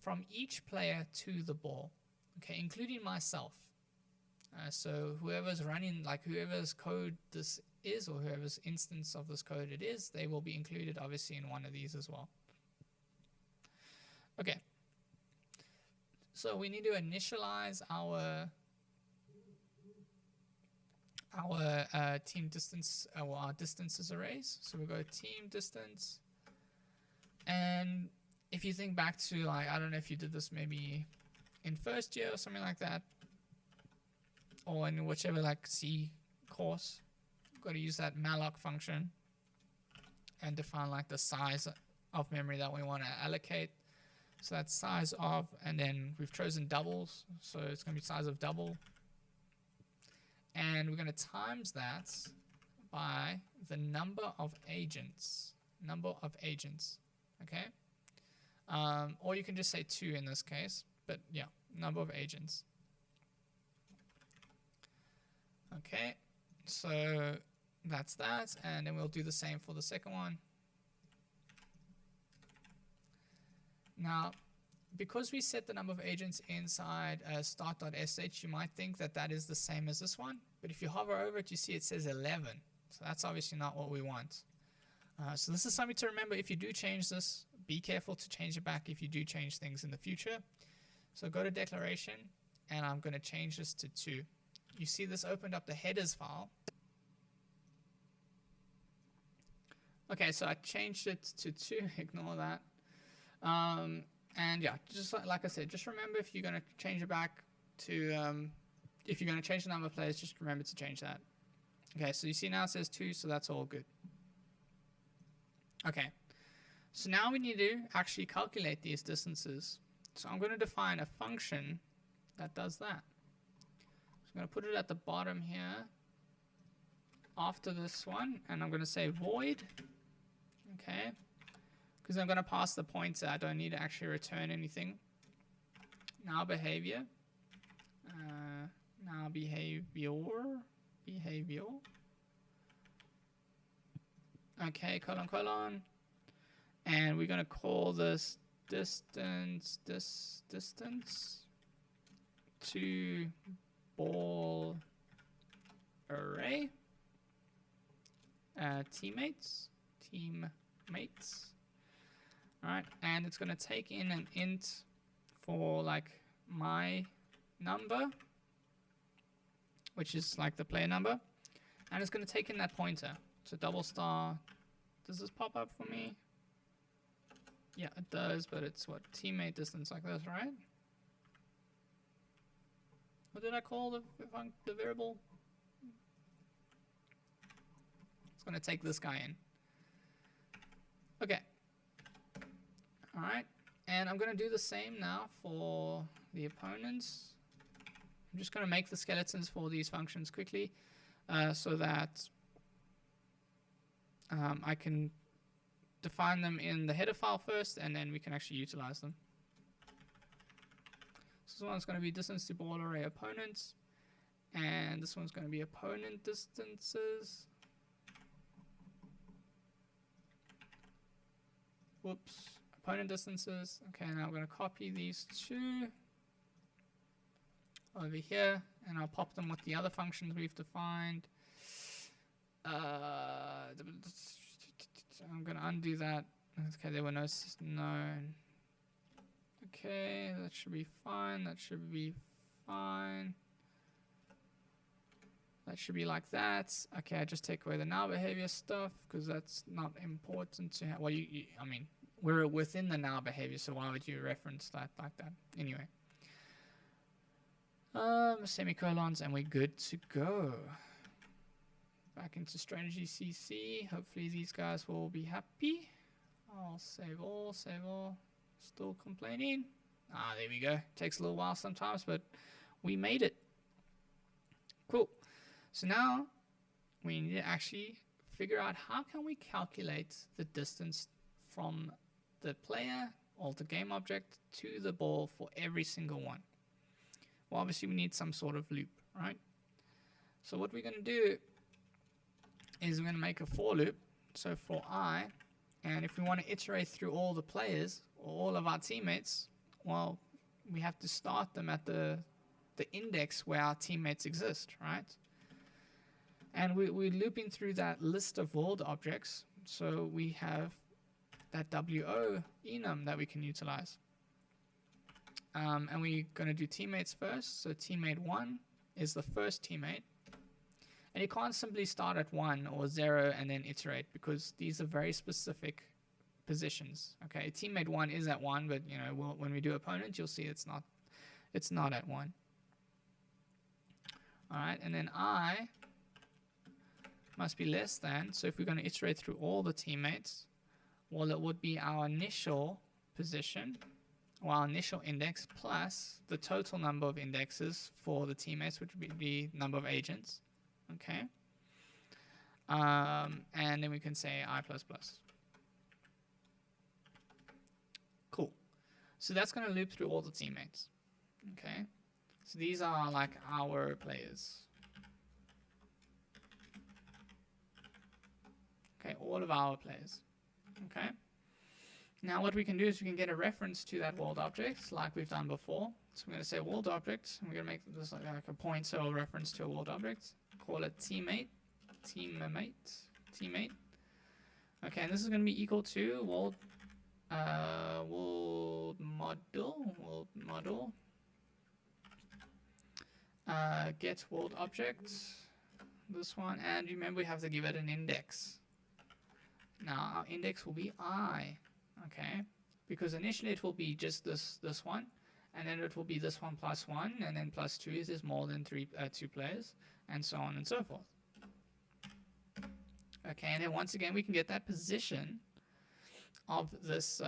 from each player to the ball, okay, including myself. So whoever's running, like whoever's code this is, or whoever's instance of this code it is, they will be included obviously in one of these as well. Okay. So we need to initialize our team distance, or our distances arrays. So we go team distance, and if you think back to, like, I don't know if you did this maybe in first year or something like that, or in whichever like C course, you've got to use that malloc function and define like the size of memory that we want to allocate. So that's size of, and then we've chosen doubles, so it's going to be size of double. And we're going to times that by the number of agents. Okay? Or you can just say 2 in this case, but yeah, number of agents. Okay, so that's that, and then we'll do the same for the second one. Now, because we set the number of agents inside start.sh, you might think that that is the same as this one, but if you hover over it, you see it says 11. So that's obviously not what we want. So this is something to remember. If you do change this, be careful to change it back if you do change things in the future. So go to declaration, and I'm going to change this to 2. You see this opened up the headers file. Okay, so I changed it to 2, ignore that. And yeah, just like I said, just remember if you're going to change it back to, if you're going to change the number of players, just remember to change that. Okay, so you see now it says 2, so that's all good. Okay, so now we need to actually calculate these distances. So I'm going to define a function that does that. So I'm going to put it at the bottom here after this one, and I'm going to say void, okay, because I'm going to pass the pointer. I don't need to actually return anything. Now behavior, now behavior, okay, colon, and we're going to call this distance to ball array, teammates. All right, and it's going to take in an int for like my number, which is like the player number, and it's going to take in that pointer. So double star, does this pop up for me? Yeah, it does, but it's what, teammate distance like this, right? What did I call the variable? It's going to take this guy in. Okay. All right, and I'm going to do the same now for the opponents. I'm just going to make the skeletons for these functions quickly so that I can define them in the header file first, and then we can actually utilize them. So this one's going to be distance to ball array opponents, and this one's going to be opponent distances. Whoops. Opponent distances. Okay, now I'm going to copy these 2 over here, and I'll pop them with the other functions we've defined. I'm going to undo that. Okay, there were no. Okay, that should be fine. That should be fine. That should be like that. Okay, I just take away the now behavior stuff because that's not important to have. Well, I mean, we're within the now behavior, so why would you reference that like that? Anyway. Semicolons, and we're good to go. Back into strategy CC. Hopefully these guys will be happy. I'll save all, save all. Still complaining. Ah, there we go. Takes a little while sometimes, but we made it. Cool. So now we need to actually figure out how can we calculate the distance from the player or the game object to the ball for every single one. Well, obviously we need some sort of loop, right? So what we're going to do is we're going to make a for loop. So for I, and if we want to iterate through all the players or all of our teammates, well, we have to start them at the index where our teammates exist, right? And we're looping through that list of world objects. So we have that WO enum that we can utilize. And we're going to do teammates first. So teammate 1 is the first teammate. And you can't simply start at 1 or 0 and then iterate because these are very specific positions. Okay, teammate 1 is at 1, but you know, when we do opponent, you'll see it's not at 1. All right, and then I must be less than. So if we're going to iterate through all the teammates, well, it would be our initial position, or our initial index plus the total number of indexes for the teammates, which would be the number of agents. Okay. And then we can say I++. Cool. So that's going to loop through all the teammates. Okay. So these are like our players. Okay, all of our players. Okay. Now what we can do is we can get a reference to that world object like we've done before. So we're going to say world object, and we're going to make this like a pointer or reference to a world object. Call it teammate. Okay, and this is going to be equal to world model get world object, this one, and remember we have to give it an index. Now our index will be I, okay, because initially it will be just this one, and then it will be this one plus 1, and then plus 2 is there's more than 2 players, and so on and so forth. Okay, and then once again we can get that position of this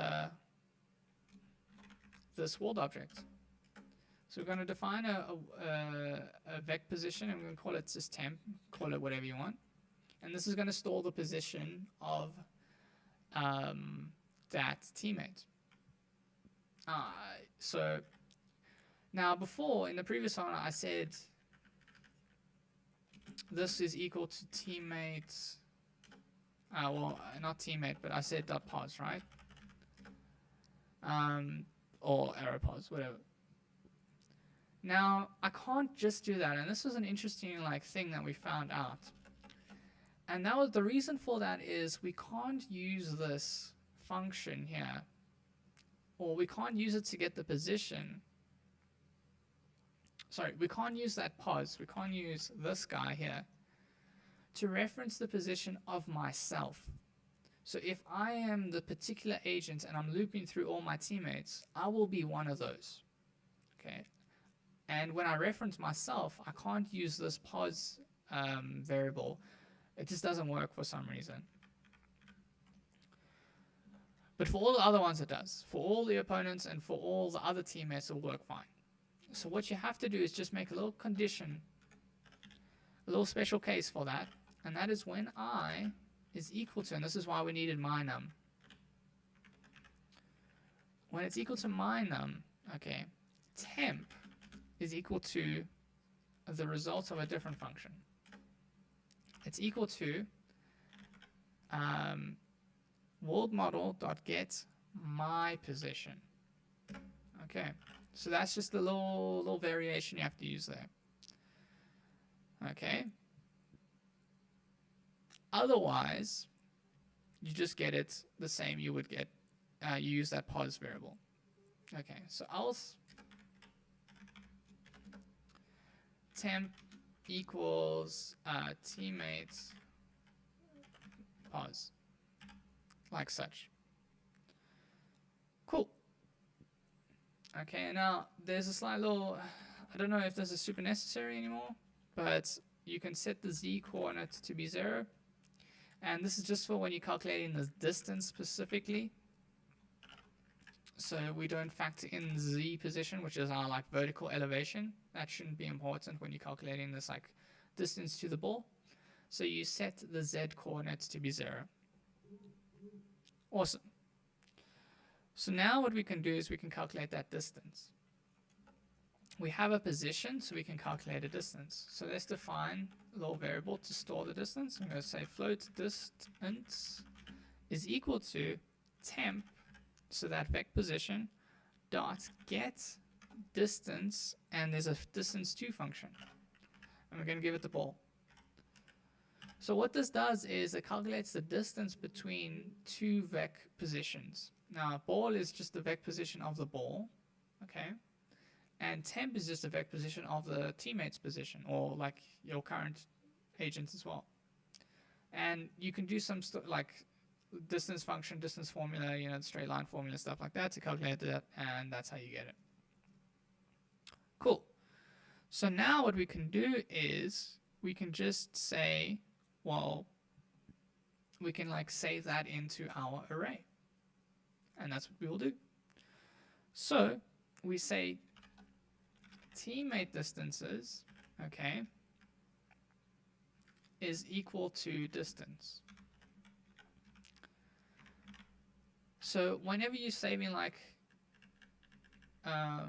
this world object. So we're going to define a vec position, and we're going to call it systemp, call it whatever you want. And this is going to store the position of that teammate. So now before, in the previous one, I said this is equal to teammates. Well, not teammate, but I said .pos, right? Or arrow pos, whatever. Now, I can't just do that, and this was an interesting thing that we found out. And that was the reason for that is we can't use this function here, or we can't use it to get the position. Sorry, we can't use that pos. We can't use this guy here to reference the position of myself. So if I am the particular agent and I'm looping through all my teammates, I will be one of those. Okay. And when I reference myself, I can't use this pos variable. It just doesn't work for some reason. But for all the other ones it does. For all the opponents and for all the other teammates it will work fine. So what you have to do is just make a little condition, a little special case for that. And that is when I is equal to, and this is why we needed my_num. When it's equal to my_num, okay, temp is equal to the result of a different function. It's equal to worldModel.get my position. Okay, so that's just a little variation you have to use there. Okay. Otherwise, you just get it the same you would get, you use that pos variable. Okay, so else temp equals teammates pos, like such. Cool. Okay, now there's a slight little, I don't know if this is super necessary anymore, but you can set the z coordinate to be 0. And this is just for when you're calculating the distance specifically. So we don't factor in z position, which is our like vertical elevation. That shouldn't be important when you're calculating this like distance to the ball. So you set the z coordinates to be 0. Awesome. So now what we can do is we can calculate that distance. We have a position, so we can calculate a distance. So let's define a little variable to store the distance. I'm going to say float distance is equal to temp, so that vec position, dot get distance, and there's a distance to function. And we're going to give it the ball. So what this does is it calculates the distance between two vec positions. Now, ball is just the vec position of the ball, okay? And temp is just the vec position of the teammate's position, or like your current agent as well. And you can do some like distance function, distance formula, you know, the straight line formula, stuff like that to calculate that, and that's how you get it. Cool. So now what we can do is we can just say, well, we can like save that into our array. And that's what we will do. So we say teammate distances, okay, is equal to distance. So whenever you're saving like a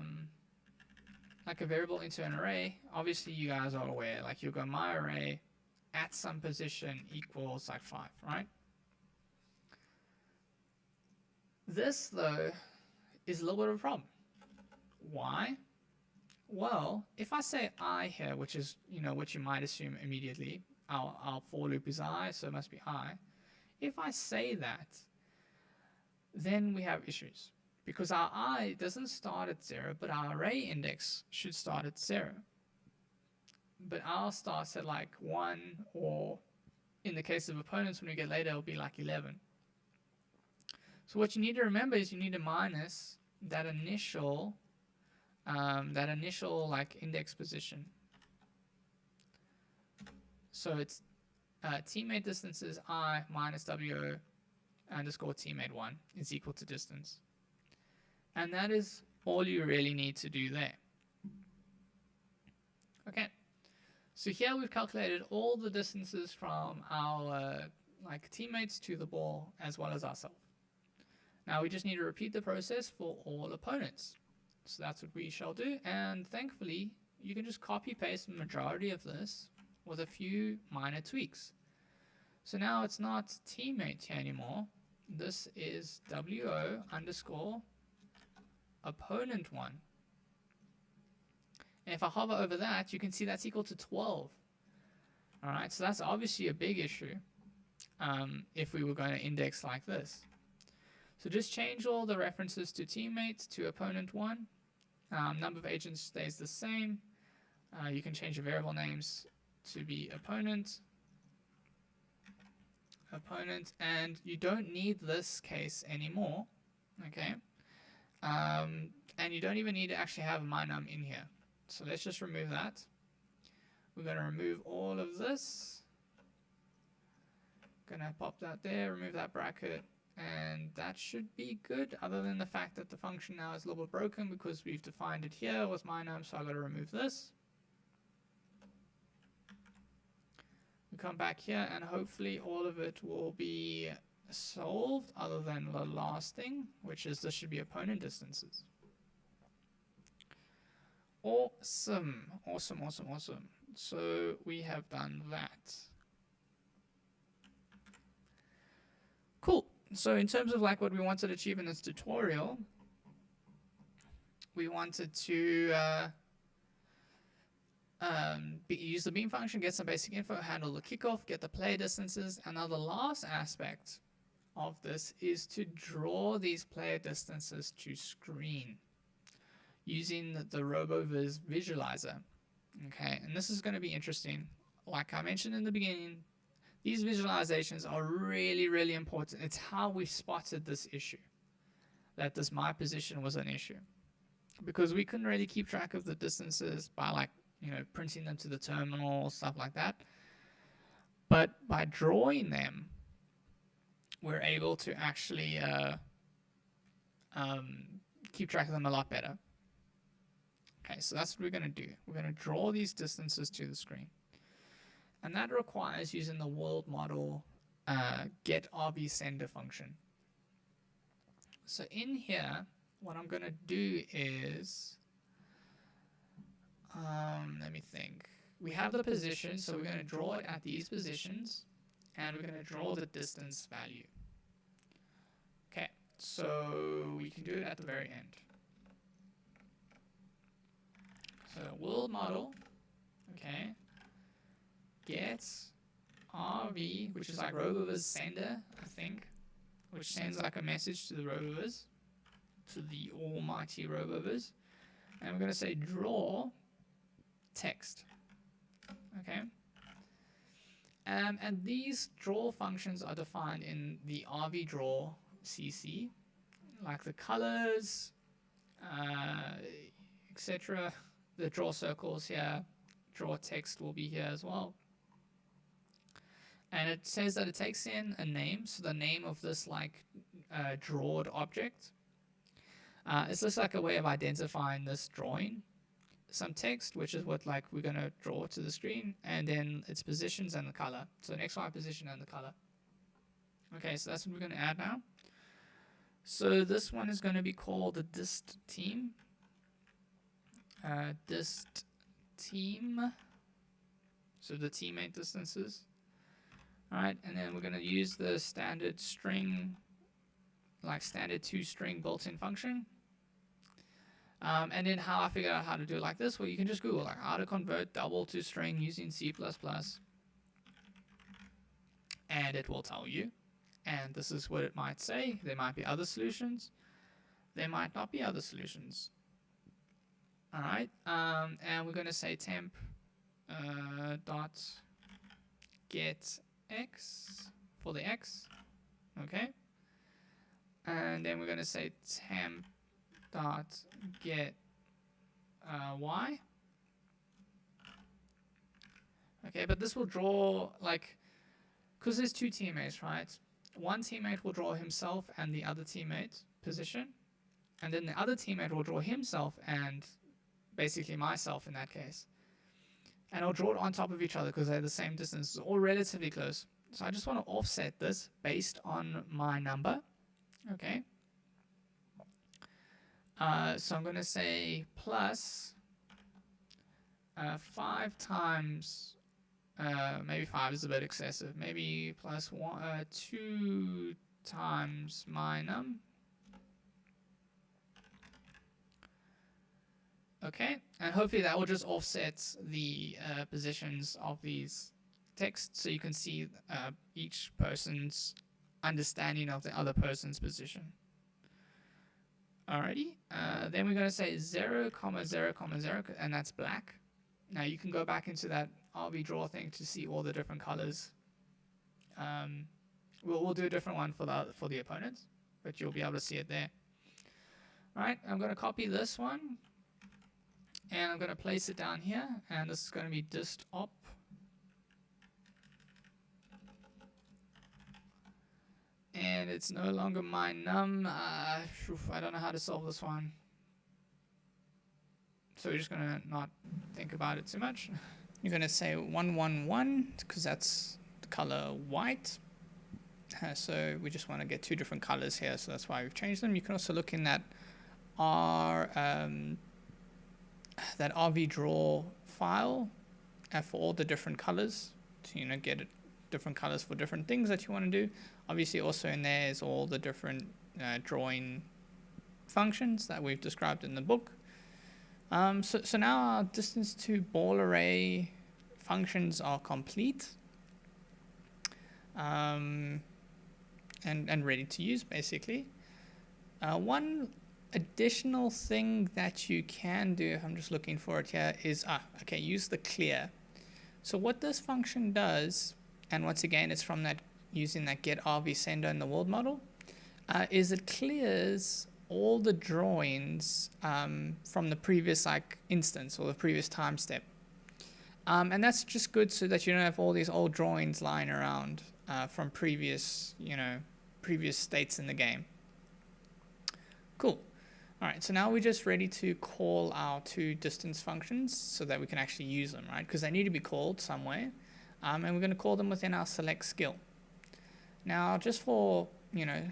variable into an array, obviously you guys are aware, like you'll go my array at some position equals like 5, right? This though is a little bit of a problem. Why? Well, if I say I here, which is, you know, what you might assume immediately, our for loop is I, so it must be I. If I say that, then we have issues, because our I doesn't start at 0, but our array index should start at 0. But ours starts at like 1, or in the case of opponents, when we get later, it'll be like 11. So what you need to remember is you need to minus that initial like index position. So it's teammate distance is I minus WO underscore teammate 1 is equal to distance. And that is all you really need to do there. Okay. So here we've calculated all the distances from our like teammates to the ball as well as ourselves. Now we just need to repeat the process for all opponents. So that's what we shall do, and thankfully you can just copy paste the majority of this with a few minor tweaks. So now it's not teammate here anymore. This is WO underscore opponent 1. And if I hover over that, you can see that's equal to 12. Alright, so that's obviously a big issue if we were going to index like this. So just change all the references to teammates to opponent 1. Number of agents stays the same. You can change the variable names to be opponent, and you don't need this case anymore, okay? And you don't even need to actually have mynum in here. So let's just remove that. We're going to remove all of this. Gonna pop that there, remove that bracket, and that should be good, other than the fact that the function now is a little bit broken because we've defined it here with mynum, so I've got to remove this. We come back here and hopefully all of it will be solved, other than the last thing, which is this should be opponent distances. Awesome, awesome, awesome, awesome. So we have done that. Cool. So in terms of like what we wanted to achieve in this tutorial, we wanted to use the beam function, get some basic info, handle the kickoff, get the player distances, and now the last aspect of this is to draw these player distances to screen. using the RoboViz visualizer. Okay, and this is going to be interesting. Like I mentioned in the beginning, these visualizations are really, really important. It's how we spotted this issue, that this my position was an issue, because we couldn't really keep track of the distances by, like, printing them to the terminal, stuff like that. But by drawing them, we're able to actually keep track of them a lot better. Okay, so that's what we're going to do. We're going to draw these distances to the screen. And that requires using the world model getRvSender function. So in here, what I'm going to do is, let me think. We have the position, so we're going to draw it at these positions, and we're going to draw the distance value. Okay, so we can do it at the very end. So world model, okay, get RV, which is like RoboViz sender, I think, which sends like a message to the RoboViz, to the almighty RoboViz, and we're going to say draw text, okay, and these draw functions are defined in the RVDraw CC, like the colors, etc. The draw circles here, draw text will be here as well. And it says that it takes in a name, so the name of this like drawed object. It's just like a way of identifying this drawing. Some text, which is what like we're going to draw to the screen, and then its positions and the color. So an XY position and the color. Okay, so that's what we're going to add now. So this one is going to be called the dist team. Dist team. So the teammate distances. Alright, and then we're going to use the standard string, like standard toString built-in function. And then how I figured out how to do it like this, well, you can just Google like how to convert double to string using C++, and it will tell you. And this is what it might say. There might be other solutions. There might not be other solutions. All right, and we're going to say temp dot get x for the x, okay, and then we're going to say temp dot get y, okay, but this will draw like, because there's two teammates, right? One teammate will draw himself and the other teammate's position, and then the other teammate will draw himself and basically myself in that case, and I'll draw it on top of each other because they're the same distance, all relatively close. So I just want to offset this based on my number, okay. So I'm going to say plus 5 times, maybe 5 is a bit excessive, maybe plus 2 times my num. Okay, and hopefully that will just offset the positions of these texts, so you can see each person's understanding of the other person's position. Alrighty, then we're going to say 0, 0, 0, and that's black. Now you can go back into that RVDraw thing to see all the different colors. We'll do a different one for the opponents, but you'll be able to see it there. Alright, I'm going to copy this one, and I'm going to place it down here, and this is going to be dist op. And it's no longer my num. I don't know how to solve this one. So we're just going to not think about it too much. You're going to say 111, because that's the color white. So we just want to get 2 different colors here, so that's why we've changed them. You can also look in that RVDraw file for all the different colors to get it, different colors for different things that you want to do. Obviously also in there is all the different drawing functions that we've described in the book. So now our distance to ball array functions are complete and ready to use basically. One additional thing that you can do, I'm just looking for it here, is okay, use the clear. So what this function does, and once again it's from that using that get RV sender in the world model, is it clears all the drawings from the previous instance or the previous time step. And that's just good so that you don't have all these old drawings lying around from previous states in the game. Cool. All right, so now we're just ready to call our two distance functions so that we can actually use them, right? Because they need to be called somewhere, and we're going to call them within our select skill. Now, just for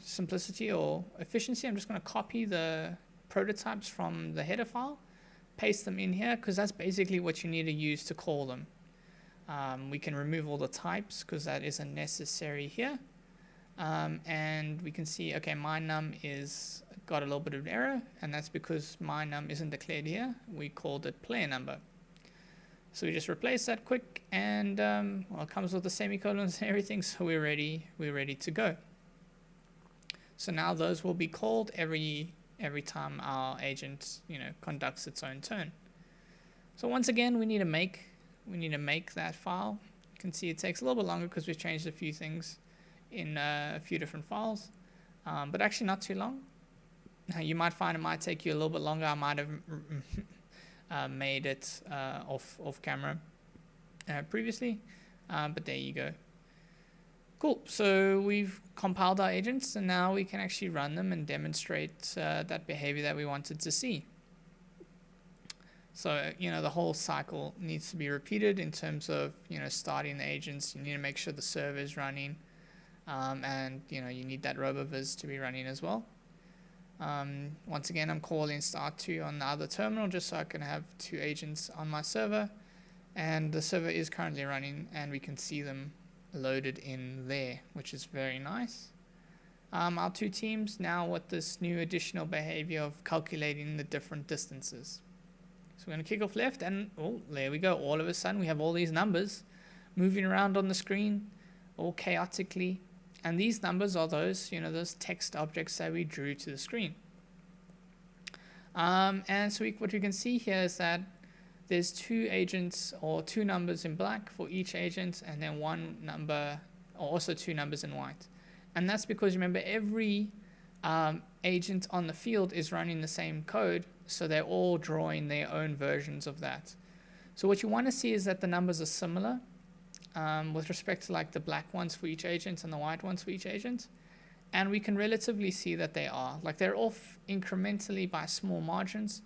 simplicity or efficiency, I'm just going to copy the prototypes from the header file, paste them in here, because that's basically what you need to use to call them. We can remove all the types because that isn't necessary here. And we can see, okay, my num is got a little bit of an error, and that's because my num isn't declared here. We called it player number. So we just replace that quick, and well, it comes with the semicolons and everything, so we're ready to go. So now those will be called every time our agent conducts its own turn. So once again, we need to make that file. You can see it takes a little bit longer because we've changed a few things in a few different files, but actually not too long. You might find it might take you a little bit longer. I might have made it off camera previously, but there you go. Cool. So we've compiled our agents, and now we can actually run them and demonstrate that behavior that we wanted to see. So the whole cycle needs to be repeated in terms of starting the agents. You need to make sure the server is running, and you need that RoboViz to be running as well. Once again, I'm calling start2 on the other terminal just so I can have two agents on my server, and the server is currently running, and we can see them loaded in there, which is very nice. Our two teams now with this new additional behavior of calculating the different distances. So we're going to kick off left, and oh, there we go. All of a sudden we have all these numbers moving around on the screen all chaotically. And these numbers are those text objects that we drew to the screen. And so what we can see here is that there's two agents or two numbers in black for each agent, and then one number, or also two numbers in white. And that's because remember every agent on the field is running the same code, so they're all drawing their own versions of that. So what you want to see is that the numbers are similar. With respect to the black ones for each agent and the white ones for each agent, and we can relatively see that they are they're off incrementally by small margins,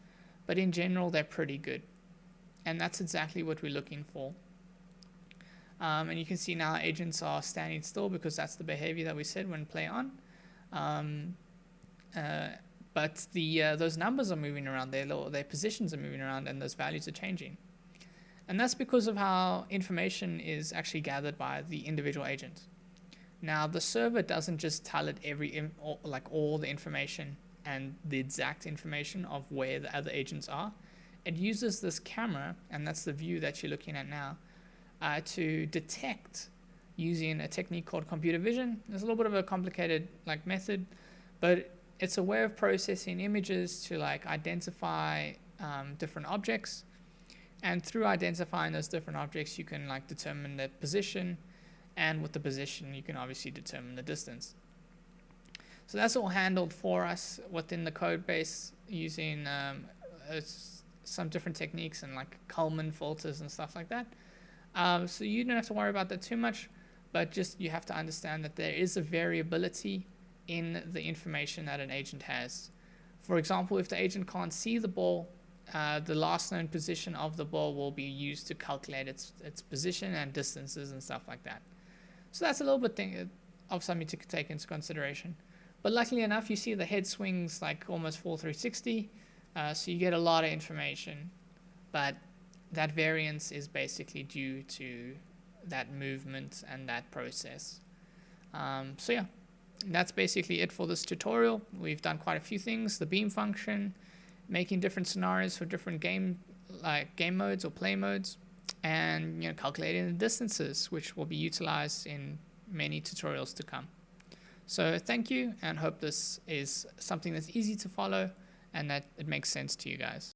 but in general they're pretty good, and that's exactly what we're looking for. And you can see now agents are standing still because that's the behavior that we said when play on, but those numbers are moving around, their positions are moving around, and those values are changing. And that's because of how information is actually gathered by the individual agent. Now, the server doesn't just tell it all the information and the exact information of where the other agents are. It uses this camera, and that's the view that you're looking at now, to detect using a technique called computer vision. There's a little bit of a complicated method, but it's a way of processing images to identify different objects. And through identifying those different objects, you can determine their position, and with the position, you can obviously determine the distance. So that's all handled for us within the code base using some different techniques and Kalman filters and stuff like that. So you don't have to worry about that too much, but just you have to understand that there is a variability in the information that an agent has. For example, if the agent can't see the ball, the last known position of the ball will be used to calculate its position and distances and stuff like that. So that's a little bit of something to take into consideration. But luckily enough, you see the head swings almost full 360, so you get a lot of information. But that variance is basically due to that movement and that process. So yeah, that's basically it for this tutorial. We've done quite a few things. The beam function, making different scenarios for different game modes or play modes, and calculating the distances, which will be utilized in many tutorials to come. So thank you, and hope this is something that's easy to follow and that it makes sense to you guys.